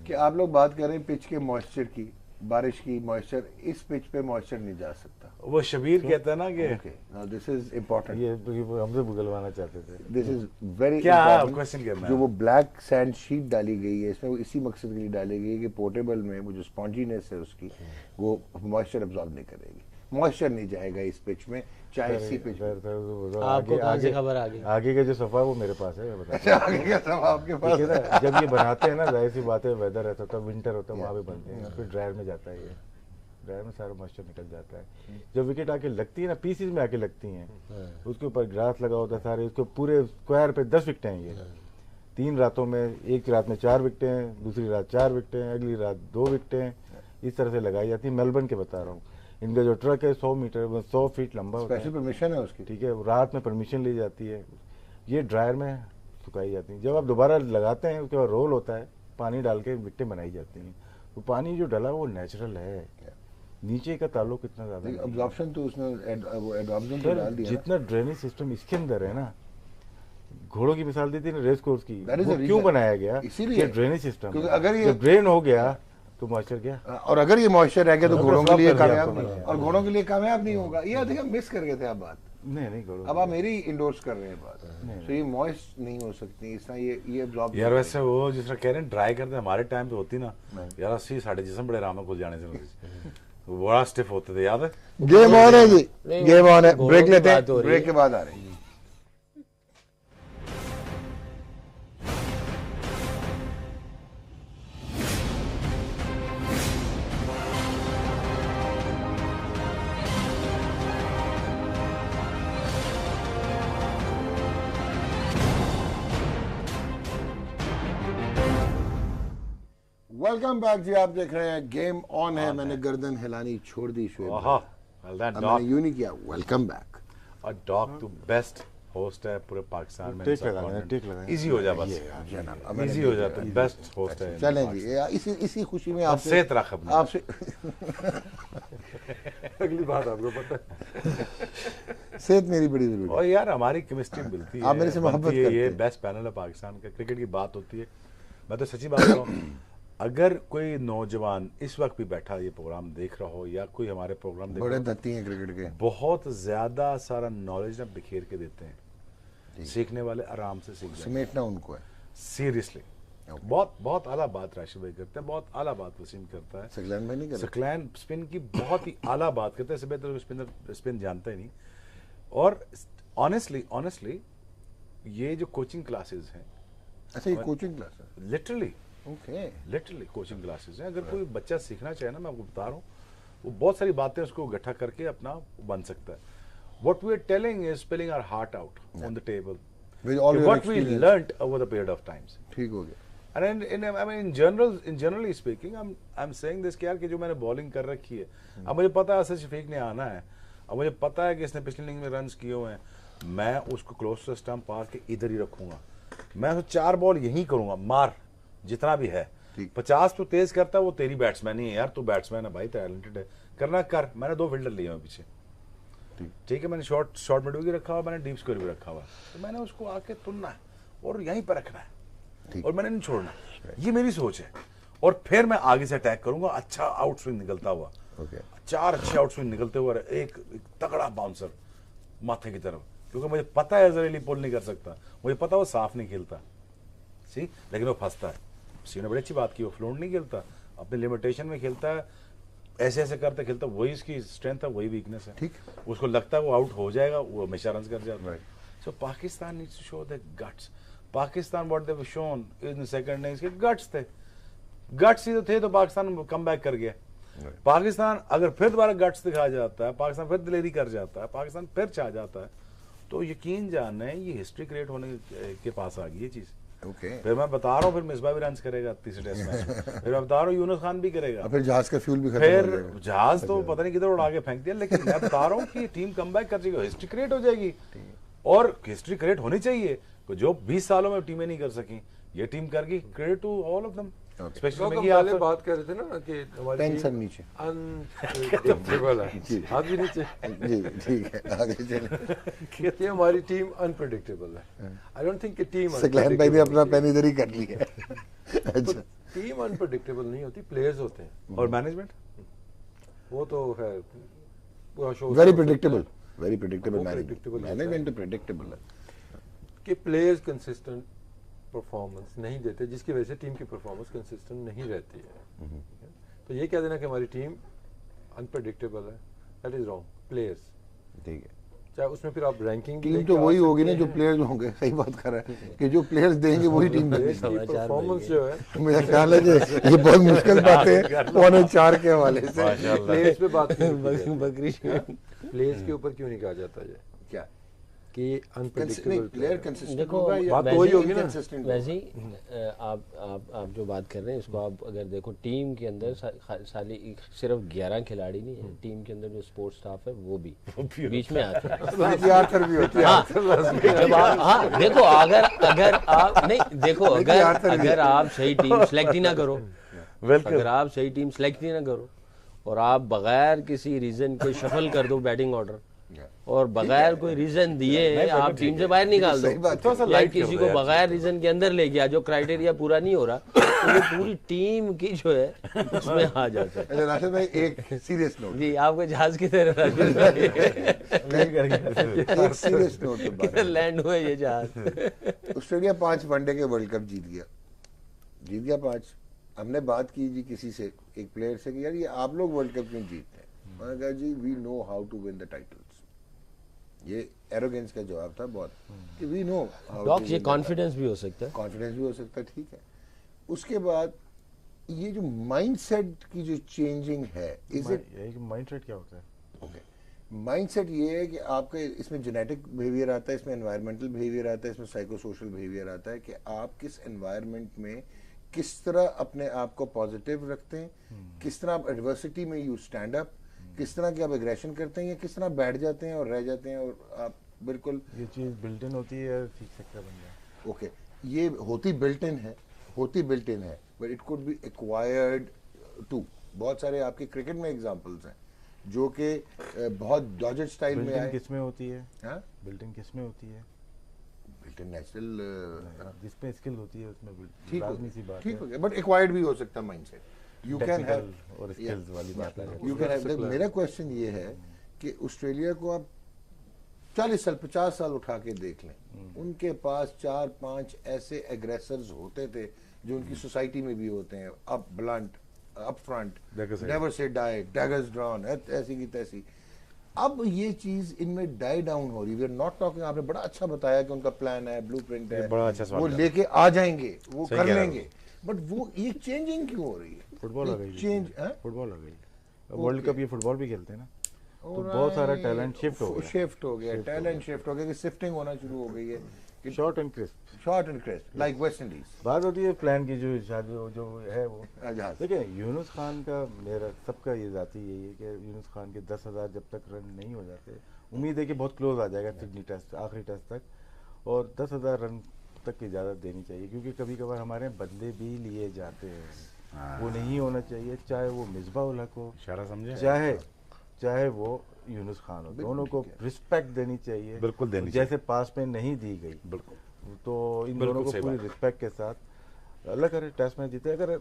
Speaker 1: कि आप लोग बात कर रहे हैं पिच के मॉइस्चर की, बारिश की मॉइस्चर, इस पिच पे मॉइस्चर नहीं जा सकता।
Speaker 4: वो शबीर कहता है ना कि
Speaker 1: okay now this is important,
Speaker 2: ये हमसे बुगलवाना चाहते थे।
Speaker 1: दिस इज वेरी
Speaker 4: क्या
Speaker 1: इंपॉर्टेंट।
Speaker 4: क्वेश्चन करना
Speaker 1: जो
Speaker 4: है?
Speaker 1: वो ब्लैक सैंड शीट डाली गई है इसमें वो इसी मकसद के लिए डाली गई है कि पोर्टेबल में वो जो स्पॉन्जीनेस है उसकी वो मॉइस्चर अब्सॉर्ब नहीं करेगी, मॉइस्चर नहीं जाएगा इस पिच में, चाहे इसी पिच में।
Speaker 3: आपको कहाँ से खबर आ गई?
Speaker 2: आगे का जो सफा है वो मेरे पास है, मैं बताता
Speaker 1: अच्छा आगे क्या सब आपके
Speaker 2: हूँ।
Speaker 1: पास
Speaker 2: ठीक है ना, जब ये बनाते हैं ना जाहिर सी बात है वेदर रहता था, विंटर होता है वहाँ पे बनते हैं, फिर ड्रायर में जाता है, ये ड्रायर में सारा मॉइस्चर निकल जाता है। जब विकेट आके लगती है ना, पीसीज में आके लगती हैं, उसके ऊपर ग्रास लगा होता है सारे, उसके पूरे स्क्वायर पे 10 विकेटें हैं ये। 3 रातों में, एक रात में 4 विकेटें, दूसरी रात 4 विकेटें, अगली रात 2 विकेटें, इस तरह से लगाई जाती है। मेलबर्न के बता रहा हूँ, इनका जो ट्रक है 100 फीट लंबा होता
Speaker 1: स्पेशल
Speaker 2: है,
Speaker 1: परमिशन है उसकी।
Speaker 2: ठीक है, रात में परमिशन ली जाती है, ये ड्रायर में सुखाई जाती है। जब आप दोबारा लगाते हैं उसके बाद रोल होता है, पानी डाल के विकेटें बनाई जाती हैं। तो पानी जो डला वो नेचुरल है, नीचे का ताल्लुक कितना ज्यादा नहीं है।
Speaker 1: अब्जॉर्प्शन तो उसने वो एडॉप्शन तो
Speaker 2: सर,
Speaker 1: डाल दिया ना।
Speaker 2: जितना ड्रेनेज सिस्टम इसके अंदर है ना, घोड़ों की मिसाल दी थी ना रेस कोर्स की,
Speaker 1: That is
Speaker 2: वो
Speaker 1: the
Speaker 2: क्यों
Speaker 1: reason.
Speaker 2: बनाया गया?
Speaker 1: इसीलिए।
Speaker 2: ड्रेनेज सिस्टम,
Speaker 1: क्योंकि अगर ये-
Speaker 2: जब ड्रेन हो गया तो मॉइस्चर गया।
Speaker 1: और अगर ये मॉइस्चर रह गया तो
Speaker 2: तो
Speaker 1: घोड़ों के
Speaker 2: flop
Speaker 1: लिए
Speaker 2: कर दिया
Speaker 1: कामयाब
Speaker 2: आपको
Speaker 1: नहीं,
Speaker 2: मैंने।
Speaker 1: और घोड़ों के लिए कामयाब नहीं होगा। ये अधिक मिस कर गए थे आप बात,
Speaker 2: नहीं घोड़ों
Speaker 1: अब आप मेरी इंडोर्स कर रहे हैं बात। तो ये मॉइस्ट नहीं हो सकती इस तरह, ये अब्जॉर्ब
Speaker 4: यार वैसे वो जिस तरह कह रहे हैं ड्राई करते हैं, हमारे टाइम पे होती ना यार 80 साढ़े जिसम बड़े आराम खुल जाने से वो बड़ा स्टिफ होते थे, याद है?
Speaker 1: गेम ऑन है जी,
Speaker 3: नहीं,
Speaker 1: गेम ऑन है।
Speaker 3: घोड़ों
Speaker 1: ब्रेक
Speaker 3: की
Speaker 1: लेते हैं,
Speaker 3: बात हो रही
Speaker 1: ब्रेक
Speaker 3: है।
Speaker 1: के बाद आ रहे हैं। वेलकम बैक जी, आप देख रहे हैं गेम ऑन है। मैंने गर्दन हिलानी छोड़ दी शोएब
Speaker 4: आहा,
Speaker 1: भाई।
Speaker 4: well, that
Speaker 1: अब
Speaker 4: dog,
Speaker 1: मैंने यूं नहीं किया। Welcome back.
Speaker 4: और डॉग तो बेस्ट होस्ट है पूरे पाकिस्तान में।
Speaker 2: टिक लगाना, टिक लगाना।
Speaker 4: इजी हो जा बस,
Speaker 1: अब
Speaker 4: इजी हो जाता है, बेस्ट होस्ट है।
Speaker 1: चलें जी, इसी खुशी में आपसे
Speaker 4: सेहत रख अपनी।
Speaker 1: आपसे
Speaker 5: अगली बात आपको पता है।
Speaker 1: सेहत मेरी बड़ी जरूरी
Speaker 4: और यार हमारी केमिस्ट्री मिलती है,
Speaker 1: आप मेरे से मोहब्बत
Speaker 4: बनती है,
Speaker 1: करते
Speaker 4: ये
Speaker 1: हैं।
Speaker 4: बेस्ट पैनल है पाकिस्तान का। क्रिकेट की बात होती है, मैं तो सच्ची बात कर रहा हूँ, अगर कोई नौजवान इस वक्त भी बैठा ये प्रोग्राम देख रहा हो या कोई हमारे प्रोग्राम देख
Speaker 1: बड़े
Speaker 4: रहा हो,
Speaker 1: दत्ती हैं क्रिकेट के।
Speaker 4: बहुत ज्यादा सारा नॉलेज ना बिखेर के देते हैं। सीखने वाले आराम से सीख जाते हैं।
Speaker 1: समेटना उनको है।
Speaker 4: सीरियसली बहुत बहुत आला बात राशिद भाई करते हैं, बहुत आला बात वसीम करता है।
Speaker 1: सकलैन भाई नहीं कर
Speaker 4: सकलैन स्पिन की बहुत ही आला बात करते हैं, इससे बेहतर स्पिनर स्पिन जानता ही नहीं। और ऑनेस्टली ये जो कोचिंग क्लासेस हैं,
Speaker 1: अच्छा, ये कोचिंग क्लास है।
Speaker 4: लिटरली कोचिंग क्लासेस हैं। अगर कोई बच्चा सीखना चाहे ना, मैं आपको बता रहा हूँ, वो बहुत सारी बातें उसको इकट्ठा करके अपना बन सकता है। What we are telling is spilling our heart out on the table.
Speaker 1: With all your
Speaker 4: What we
Speaker 1: experience.
Speaker 4: learnt over the period of times.
Speaker 1: ठीक हो गया।
Speaker 4: And in generally speaking, I'm saying this कि यार कि जो मैंने bowling कर रखी है, अब मुझे पता है असद शफीक ने आना है, अब मुझे पता है कि इसने पिछली इनिंग में रन्स किए हुए हैं, मैं उसको क्लोज टू स्टंप पार के इधर ही रखूंगा, मैं उसको 4 बॉल यही करूंगा, मार जितना भी है।
Speaker 1: ठीक।
Speaker 4: 50 तो तेज करता है, वो तेरी बैट्समैन ही है यार, तू बैट्समैन है भाई, टैलेंटेड है, करना कर। मैंने 2 फील्डर लिए हैं पीछे, ठीक है, मैंने शॉर्ट मिड भी रखा हुआ, मैंने डीप स्कोर भी रखा हुआ, तो मैंने उसको आके तुलना है और यहीं पर रखना है और मैंने नहीं छोड़ना, ये मेरी सोच है। और फिर मैं आगे से अटैक करूंगा, अच्छा आउट स्विंग निकलता हुआ, 4 अच्छे आउट स्विंग निकलते हुए, एक तगड़ा बाउंसर माथे की तरफ, क्योंकि मुझे पता है अजहर अली पुल नहीं कर सकता, मुझे पता वो साफ नहीं खेलता, सी, लेकिन वो फंसता है। सी ने बड़ी अच्छी बात की, वो फ्लोट नहीं खेलता, अपने लिमिटेशन में खेलता है, ऐसे ऐसे करते खेलता, वही उसकी स्ट्रेंथ है, वही वीकनेस है।
Speaker 1: ठीक,
Speaker 4: उसको लगता है वो आउट हो जाएगा, वो हमेशा रन कर जाता है। So Pakistan needs to show the guts. Pakistan what they have shown in second innings के गट्स थे, गट्स ही तो थे, तो पाकिस्तान कम बैक कर गया। पाकिस्तान अगर फिर दोबारा गट्स दिखा जाता है, पाकिस्तान फिर दिलेरी कर जाता है, पाकिस्तान फिर चाह जाता है, तो यकीन जाने ये हिस्ट्री क्रिएट होने के पास आ गई ये चीज़। फिर मैं बता रहा हूँ, फिर मिसबा भी रन करेगा तीसरे टेस्ट मैच में, फिर मैं बता रहा हूँ यूनुस खान भी करेगा,
Speaker 1: फिर जहाज का फ्यूल भी खत्म हो
Speaker 4: फिर
Speaker 1: जाएगा।
Speaker 4: जहाज तो पता नहीं किधर उड़ा के फेंक दिया, लेकिन मैं बता रहा हूँ कि टीम कमबैक कर जाएगी, हिस्ट्री क्रिएट हो जाएगी, और हिस्ट्री क्रिएट होनी चाहिए। जो 20 सालों में टीमें नहीं कर सकी, ये टीम कर गई, credit to all of them.
Speaker 5: Especially पहले बात कर रहे थे ना कि हमारी
Speaker 1: टेंशन नीचे
Speaker 5: अनप्रेडिक्टेबल है, हाथ भी नीचे
Speaker 1: जी, ठीक है, आगे चलें।
Speaker 5: कहते हैं हमारी टीम अनप्रेडिक्टेबल है। आई डोंट थिंक कि टीम
Speaker 1: सकलैन भाई ने अपना पेन इधर ही कर लिया। अच्छा,
Speaker 5: टीम अनप्रेडिक्टेबल नहीं होती, प्लेयर्स होते हैं,
Speaker 4: और मैनेजमेंट
Speaker 5: वो तो है पूरा show
Speaker 1: very predictable, very predictable
Speaker 5: वो predictable
Speaker 1: मैनेजमेंट तो प्रेडिक्टेबल है।
Speaker 5: कि प्लेयर्स कंसिस्टेंट परफॉर्मेंस नहीं देते, जिसकी वजह से टीम की परफॉर्मेंस कंसिस्टेंट नहीं रहती है। तो ये कह देना कि हमारी टीम अनप्रेडिक्टेबल है, दैट इज रॉन्ग। प्लेयर्स,
Speaker 1: ठीक है,
Speaker 5: चाहे उसमें फिर आप रैंकिंग
Speaker 1: टीम तो वही होगी ना जो प्लेयर्स होंगे। सही बात कर रहा है कि जो प्लेयर्स देंगे वही टीम बनेगी।
Speaker 5: परफॉर्मेंस जो है,
Speaker 1: मेरा ख्याल है कि ये बहुत मुश्किल बात है 4.4 के हवाले से।
Speaker 5: प्लेयर्स पे बात
Speaker 3: बकरी
Speaker 5: प्लेयर्स के ऊपर क्यों नहीं कहा जाता है
Speaker 1: क्या
Speaker 5: कि अनप्रेडिक्टेबल
Speaker 1: नहीं, प्लेयर कंसिस्टेंट
Speaker 3: देखो,
Speaker 1: होगा या
Speaker 5: बात तो वही होगी ना।
Speaker 1: inconsistent
Speaker 3: वैसे ही आप जो बात कर रहे हैं, इसको आप अगर देखो, टीम के अंदर साली सिर्फ 11 खिलाड़ी नहीं है, टीम के अंदर जो स्पोर्ट्स स्टाफ है वो भी बीच में आते हैं।
Speaker 1: होगा। आर्थर भी होती है।
Speaker 3: जब आप, हाँ देखो, अगर आप नहीं देखो, अगर आप सही टीम सेलेक्ट ही ना करो, अगर आप सही टीम सेलेक्ट ही ना करो और आप बगैर किसी रीजन के शफल कर दो बैटिंग ऑर्डर, और बगैर कोई रीजन दिए आप टीम से बाहर निकाल दो, या किसी को बगैर रीजन के अंदर ले गया जो क्राइटेरिया पूरा नहीं हो रहा, तो ये पूरी टीम की जो है उसमें आ जाता है।
Speaker 1: राशिद भाई, एक सीरियस नोट
Speaker 3: जी, आपको जहाज की तरह राशिद भाई,
Speaker 1: एक सीरियस नोट पे बात
Speaker 3: किधर लैंड हुआ ये जहाज?
Speaker 1: ऑस्ट्रेलिया 5 वनडे के वर्ल्ड कप जीत गया 5। हमने बात की जी किसी से, एक प्लेयर से, कि यार ये आप लोग वर्ल्ड कप क्यों जीतते हैं? मैंने कहा जी we know how to win the titles. ये एरोगेंस का जवाब था बहुत, कि वी नो हाउ।
Speaker 3: डॉक्टर, ये कॉन्फिडेंस भी हो सकता है,
Speaker 1: कॉन्फिडेंस भी हो सकता है, ठीक है। उसके बाद ये जो माइंडसेट की जो चेंजिंग है, इज इट
Speaker 2: माइंडसेट क्या होता है?
Speaker 1: ओके, माइंडसेट ये है कि आपके इसमें जेनेटिक बिहेवियर आता है, इसमें एनवायरमेंटल बिहेवियर आता है, इसमें साइको सोशल बिहेवियर आता है, कि आप किस एनवायरमेंट में किस तरह अपने आप को पॉजिटिव रखते हैं, किस तरह आप एडवर्सिटी में यू स्टैंड अप, किस तरह की आप एग्रेशन करते हैं, या किस तरह बैठ जाते हैं और रह जाते हैं और आप बिल्कुल।
Speaker 2: ये चीज़ बिल्ट इन होती है या सीख सकता बंदा?
Speaker 1: ओके, ये होती बिल्ट इन है, but it could be acquired too. बहुत सारे आपके क्रिकेट में एग्जांपल्स हैं जो कि बहुत डॉजेड स्टाइल में आए।
Speaker 2: किस में होती है?
Speaker 1: हाँ,
Speaker 2: बिल्ट इन किस में होती है?
Speaker 1: बिल्ट इन नेचुरल,
Speaker 2: जिसमें स्किल होती है उसमें
Speaker 1: ठीक
Speaker 2: लाजमी सी
Speaker 1: हो
Speaker 2: बात
Speaker 1: ठीक
Speaker 2: है।
Speaker 1: हो गया, बट एक्वायर्ड भी हो सकता है mindset. You can have
Speaker 2: Technical और स्किल्स वाली बात है।
Speaker 1: You can have. मेरा क्वेश्चन ये है कि ऑस्ट्रेलिया को आप 40 साल 50 साल उठा के देख लें, उनके पास 4-5 ऐसे एग्रेसर्स होते थे जो उनकी सोसाइटी में भी होते हैं, up blunt, up front, never say die, daggers drawn, ऐसी की तैसी। अब ये चीज इनमें डाई डाउन हो रही है। वी आर नॉट टॉकिंग, आपने बड़ा अच्छा बताया कि उनका प्लान है, ब्लूप्रिंट है,
Speaker 4: बड़ा अच्छा सवाल
Speaker 1: वो
Speaker 4: था।
Speaker 1: लेके आ जाएंगे, वो
Speaker 4: सही
Speaker 1: कर
Speaker 4: कह रहे हो।
Speaker 1: लेंगे, बट वो ये चेंजिंग क्यों हो रही है?
Speaker 2: फुटबॉल आ गई,
Speaker 1: चेंज,
Speaker 2: फुटबॉल आ गई, वर्ल्ड कप ये फुटबॉल भी खेलते हैं ना, तो बहुत सारा टैलेंट शिफ्ट हो गया,
Speaker 1: टैलेंट शिफ्ट हो गया, कि शिफ्टिंग होना शुरू हो गई है,
Speaker 2: short and crisp.
Speaker 1: Short and crisp like West Indies.
Speaker 2: बात होती है प्लान की, जो शायद जो है वो
Speaker 1: जहाज।
Speaker 2: देखिए, यूनुस खान का, मेरा सबका ये जाती यही है कि यूनुस खान के 10,000 जब तक रन नहीं हो जाते, उम्मीद है कि बहुत क्लोज आ जाएगा सिडनी टेस्ट, आखिरी टेस्ट तक, और 10,000 रन तक इजाज़त देनी चाहिए, क्योंकि कभी कभार हमारे बंदे भी लिए जाते हैं, वो नहीं होना चाहिए, चाहे वो मिसबा उल हक हो,
Speaker 4: इशारा समझे,
Speaker 2: चाहे वो यूनुस खान हो, दोनों को रिस्पेक्ट देनी चाहिए,
Speaker 4: बिल्कुल देनी
Speaker 2: जैसे पास में नहीं दी गई।
Speaker 4: बिल्कुल,
Speaker 2: तो इन
Speaker 4: बिल्कुल
Speaker 2: दोनों को
Speaker 4: सही
Speaker 2: पूरी
Speaker 4: बात।
Speaker 2: रिस्पेक्ट के साथ अल्लाह करे टेस्ट मैच जीते। अगर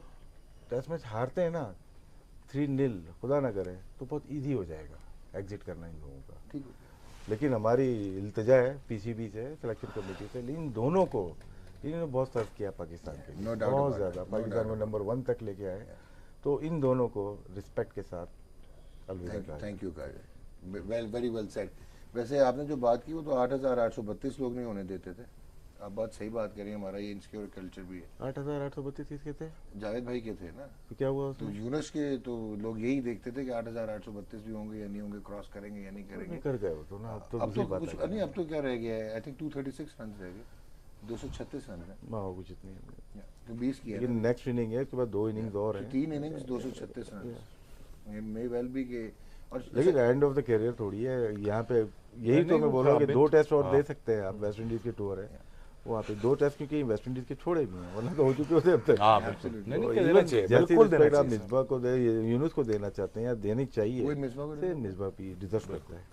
Speaker 2: टेस्ट मैच हारते हैं ना 3-0 खुदा ना करे, तो बहुत इजी हो जाएगा एग्जिट करना इन लोगों का।
Speaker 1: ठीक है।
Speaker 2: लेकिन हमारी इल्तिजा है पीसीबी से, सिलेक्शन कमेटी से, इन दोनों को इन्होंने बहुत सर्व किया पाकिस्तान के लिए,
Speaker 1: No doubt
Speaker 2: बहुत
Speaker 1: about
Speaker 2: ज़्यादा
Speaker 1: it, no
Speaker 2: पाकिस्तान
Speaker 1: doubt
Speaker 2: को नंबर 1 तक लेके आए। तो इन दोनों को रिस्पेक्ट के साथ अलविदा कहा।
Speaker 1: Thank you Kajal, very well said. वैसे आपने जो बात की वो तो 8,832 लोग नहीं होने देते थे। आप बात सही बात करिए, हमारा ये इनसिक्योर कल्चर भी है।
Speaker 2: 8,832 किसके थे?
Speaker 1: जावेद भाई के थे ना,
Speaker 2: तो क्या हुआ
Speaker 1: तो
Speaker 2: उसमें?
Speaker 1: यूनुस के तो लोग यही देखते थे कि 8,832 भी होंगे या नहीं होंगे, क्रॉस करेंगे या नहीं करेंगे।
Speaker 2: कर गए वो तो ना, अब तो
Speaker 1: अब
Speaker 2: दूसरी
Speaker 1: तो
Speaker 2: बात
Speaker 1: कुछ
Speaker 2: है।
Speaker 1: नहीं, अब तो क्या रह गया है, आई थिंक 236 रन रह गए, 236 रन है,
Speaker 2: माँ कुछ इतनी है।
Speaker 1: तो 20 किया
Speaker 2: लेकिन नेक्स्ट इनिंग है, उसके बाद 2 इनिंग्स और हैं।
Speaker 1: 3 इनिंग्स 236 रन, ये मे वेल बी के। और
Speaker 2: लेकिन एंड ऑफ द करियर थोड़ी है यहाँ पे, यही तो
Speaker 4: नहीं,
Speaker 2: मैं
Speaker 4: वो
Speaker 2: बोल रहा हूँ कि
Speaker 4: काबिल-
Speaker 2: 2 टेस्ट और
Speaker 4: हाँ।
Speaker 2: दे सकते हैं आप। वेस्ट इंडीज के टूर है वहाँ पे 2 टेस्ट, क्योंकि वेस्ट इंडीज के छोड़े भी हैं, वरना तो हो चुके होते अब तक।
Speaker 4: हाँ बिल्कुल,
Speaker 1: Absolutely.
Speaker 4: नहीं
Speaker 2: तो
Speaker 4: नहीं,
Speaker 2: even
Speaker 4: देना चाहिए,
Speaker 2: जैसी
Speaker 4: बिल्कुल देना
Speaker 2: respect आप
Speaker 4: चाहिए।
Speaker 2: मिसबा को दे, यूनुस को देना चाहते हैं या देनी चाहिए,
Speaker 1: वही मिसबा को
Speaker 2: से मिसबा भी डिजर्व करता है।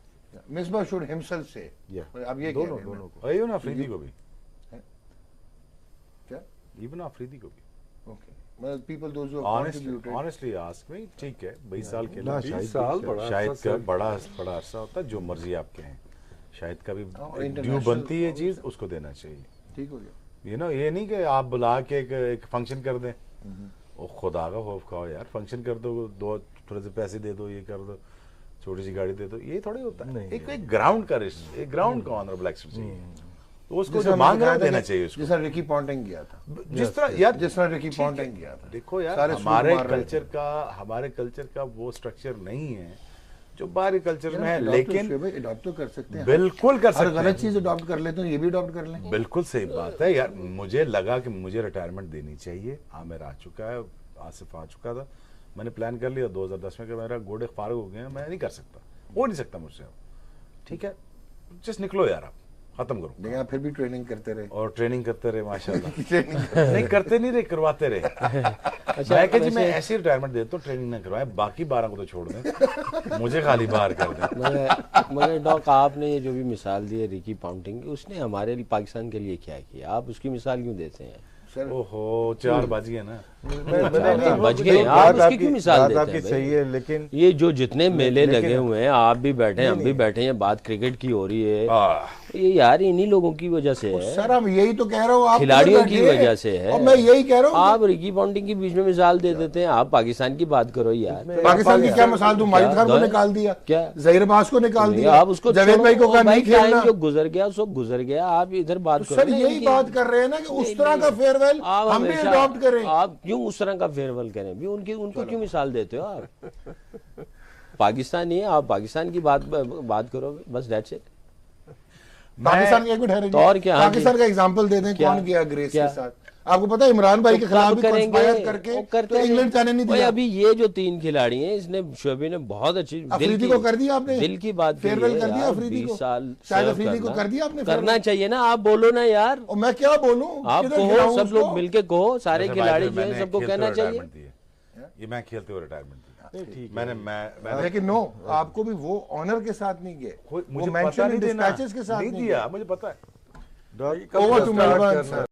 Speaker 1: मिसबा शुड हिमसेल्फ से,
Speaker 2: या
Speaker 1: अब ये
Speaker 2: दोनों
Speaker 1: कह रहे हैं
Speaker 2: दोनों को।
Speaker 4: और इवन अफरीदी को भी,
Speaker 1: क्या,
Speaker 4: इवन अफरीदी को भी।
Speaker 1: ओके, मतलब people those who
Speaker 4: honestly ask me, ठीक है 20 साल के
Speaker 2: ना,
Speaker 4: लिए,
Speaker 2: शाहिद
Speaker 5: 20 साल बड़ा
Speaker 4: शाहिद
Speaker 5: अरसा
Speaker 4: का
Speaker 5: से-
Speaker 4: बड़ा अरसा होता है, जो मर्जी आपके हैं, शाहिद का भी
Speaker 1: और
Speaker 4: ड्यू
Speaker 1: international-
Speaker 4: बनती है चीज, उसको देना चाहिए।
Speaker 1: ठीक हो गया।
Speaker 4: ये नहीं कि आप बुला के एक फंक्शन कर दें, ओ खुदा का खौफ खाओ यार, फंक्शन कर दो, दो थोड़े से पैसे दे दो, ये कर दो, छोटी सी गाड़ी दे दो, ये थोड़ी होता है।
Speaker 2: नहीं,
Speaker 4: एक ग्राउंड का रिस्क, एक ग्राउंड का ऑनरेबल एक्शन चाहिए, तो उसको
Speaker 1: जिस
Speaker 4: जो
Speaker 1: तरह
Speaker 4: मांग
Speaker 1: मैंने
Speaker 4: रहा है
Speaker 1: कहा था
Speaker 4: देना
Speaker 1: कि
Speaker 4: चाहिए उसको।
Speaker 1: जिस तरह रिकी पॉन्टिंग किया था,
Speaker 4: जिस तरह यार,
Speaker 1: जिस तरह रिकी
Speaker 4: ठीक है,
Speaker 1: पॉन्टिंग किया था,
Speaker 4: देखो यार,
Speaker 1: सारे
Speaker 4: हमारे
Speaker 1: सूट मार रहे
Speaker 4: कल्चर का वो स्ट्रक्चर नहीं है जो बाहरी कल्चर में है,
Speaker 1: थे।
Speaker 4: लेकिन
Speaker 1: अडॉप्ट तो कर सकते हैं,
Speaker 4: बिल्कुल कर
Speaker 1: हर
Speaker 4: सकते
Speaker 1: गलत
Speaker 4: हैं।
Speaker 1: चीज अडॉप्ट कर लेते हैं, ये भी अडॉप्ट कर लें।
Speaker 4: बिल्कुल सही बात है यार, मुझे लगा कि मुझे रिटायरमेंट देनी चाहिए, आमिर आ चुका है, आसिफ आ चुका था, मैंने प्लान कर लिया 2010 में कि मेरा घोड़े फारूक हो गए, मैं नहीं कर सकता, हो नहीं सकता मुझसे, ठीक है जस्ट निकलो यार, आप खत्म करो।
Speaker 1: लेकिन आप फिर भी ट्रेनिंग करते रहे।
Speaker 4: और ट्रेनिंग करते रहे माशाल्लाह।
Speaker 1: ट्रेनिंग
Speaker 4: नहीं करते नहीं रहे, करवाते रहे। मैं कहा जी मैं ऐसी रिटायरमेंट देता हूँ, ट्रेनिंग ना करवाए, बाकी 12 को तो छोड़ दें, मुझे खाली बाहर कर दें।
Speaker 3: मगर डॉक, आपने ये जो भी मिसाल दी है रिकी पॉन्टिंग की, उसने हमारे लिए पाकिस्तान के लिए क्या किया, आप उसकी मिसाल क्यों देते हैं?
Speaker 1: सर,
Speaker 4: ओहो 4 बाजी है ना,
Speaker 3: बच गए, आप उसकी क्यों मिसाल
Speaker 2: बात
Speaker 3: देते
Speaker 2: आपकी
Speaker 3: हैं भाई?
Speaker 2: सही है, लेकिन
Speaker 3: ये जो जितने मेले
Speaker 2: लेकिन-
Speaker 3: लगे हुए हैं, आप भी बैठे हैं, हम भी बैठे हैं, बात क्रिकेट की हो रही है,
Speaker 4: आह,
Speaker 3: ये यार इन्हीं लोगों की वजह से है,
Speaker 1: सर हम यही तो कह रहा हूँ, आप
Speaker 3: खिलाड़ियों
Speaker 1: किधर
Speaker 3: की
Speaker 1: बैठे?
Speaker 3: वजह से है।
Speaker 1: और मैं यही कह रहा हूँ,
Speaker 3: आप रिकी पॉन्टिंग के बीच में मिसाल दे देते हैं, आप पाकिस्तान की बात करो यार।
Speaker 1: पाकिस्तान की क्या मिसाल, तुम माजिद खान को
Speaker 3: क्या?
Speaker 1: निकाल दिया,
Speaker 3: क्या?
Speaker 1: जहीर अब्बास को निकाल
Speaker 3: नहीं,
Speaker 1: दिया,
Speaker 3: आप उसको
Speaker 1: जावेद भाई को कहा
Speaker 3: भाई,
Speaker 1: नहीं खेलना।
Speaker 3: टाइम जो गुजर गया सो गुजर गया, आप इधर बात
Speaker 1: तो
Speaker 3: करो
Speaker 1: सर
Speaker 3: ना
Speaker 1: यही
Speaker 3: इनकी।
Speaker 1: बात कर रहे हैं ना कि उस तरह का फेयरवेल
Speaker 3: आप
Speaker 1: हम भी
Speaker 3: हमेशा-
Speaker 1: अडॉप्ट करें।
Speaker 3: आप क्यों उस तरह का फेयरवेल करें भी, उनको क्यों मिसाल देते हो आप? पाकिस्तानी है, आप पाकिस्तान की बात करो बस, दैट्स इट।
Speaker 1: पाकिस्तान के एक मिनट ठहरेंगे।
Speaker 3: तो और क्या? हाँ
Speaker 1: पाकिस्तान
Speaker 3: जी।
Speaker 1: का एग्जांपल दे दें,
Speaker 3: क्या?
Speaker 1: कौन किया ग्रेस
Speaker 3: क्या?
Speaker 1: के साथ? आपको पता है इमरान भाई के खिलाफ भी कंस्पायर करके
Speaker 3: वो करते
Speaker 1: तो इंग्लैंड
Speaker 3: हैं।
Speaker 1: जाने नहीं
Speaker 3: भाई
Speaker 1: दिया।
Speaker 3: अभी ये जो 3 खिलाड़ी हैं, इसने शोबी ने बहुत अच्छी
Speaker 1: अफरीदी को कर दिया आपने,
Speaker 3: दिल की बात कही
Speaker 1: फेयरवेल
Speaker 3: है
Speaker 1: कर दिया
Speaker 3: यार,
Speaker 1: अफरीदी
Speaker 3: 20
Speaker 1: को,
Speaker 3: साल
Speaker 1: शायद
Speaker 3: सर्व
Speaker 1: अफरीदी को
Speaker 3: करना।
Speaker 1: कर दिया आपने
Speaker 3: करना
Speaker 1: फेयरवेल।
Speaker 3: चाहिए ना, आप बोलो ना यार,
Speaker 1: और मैं क्या बोलूं,
Speaker 3: आप
Speaker 1: किधर
Speaker 3: कहो,
Speaker 1: गिराऊं
Speaker 3: सब लोग
Speaker 1: उसको?
Speaker 3: मिलके कहो, सारे
Speaker 4: वैसे
Speaker 3: खिलाड़ी
Speaker 4: भाई,
Speaker 3: जो है
Speaker 4: मैंने
Speaker 3: सबको
Speaker 4: खेलते
Speaker 3: कहना
Speaker 4: हुए
Speaker 3: चाहिए।
Speaker 4: रिटायरमेंट दी है। ये मैं खेलते हुए रिटायरमेंट दी,
Speaker 2: ठीक है।
Speaker 4: मैंने
Speaker 1: लेकिन नो, आपको भी वो ऑनर के साथ नहीं गए,
Speaker 4: मुझे
Speaker 1: वो
Speaker 4: पता
Speaker 1: मेंशन
Speaker 4: नहीं
Speaker 1: इन
Speaker 4: देना,
Speaker 1: डिस्पैचेस के साथ
Speaker 4: नहीं
Speaker 1: नहीं
Speaker 4: दिया, मुझे पता है।
Speaker 2: Dog
Speaker 1: Over to
Speaker 5: start
Speaker 1: Melbourne,
Speaker 5: करना
Speaker 1: sir.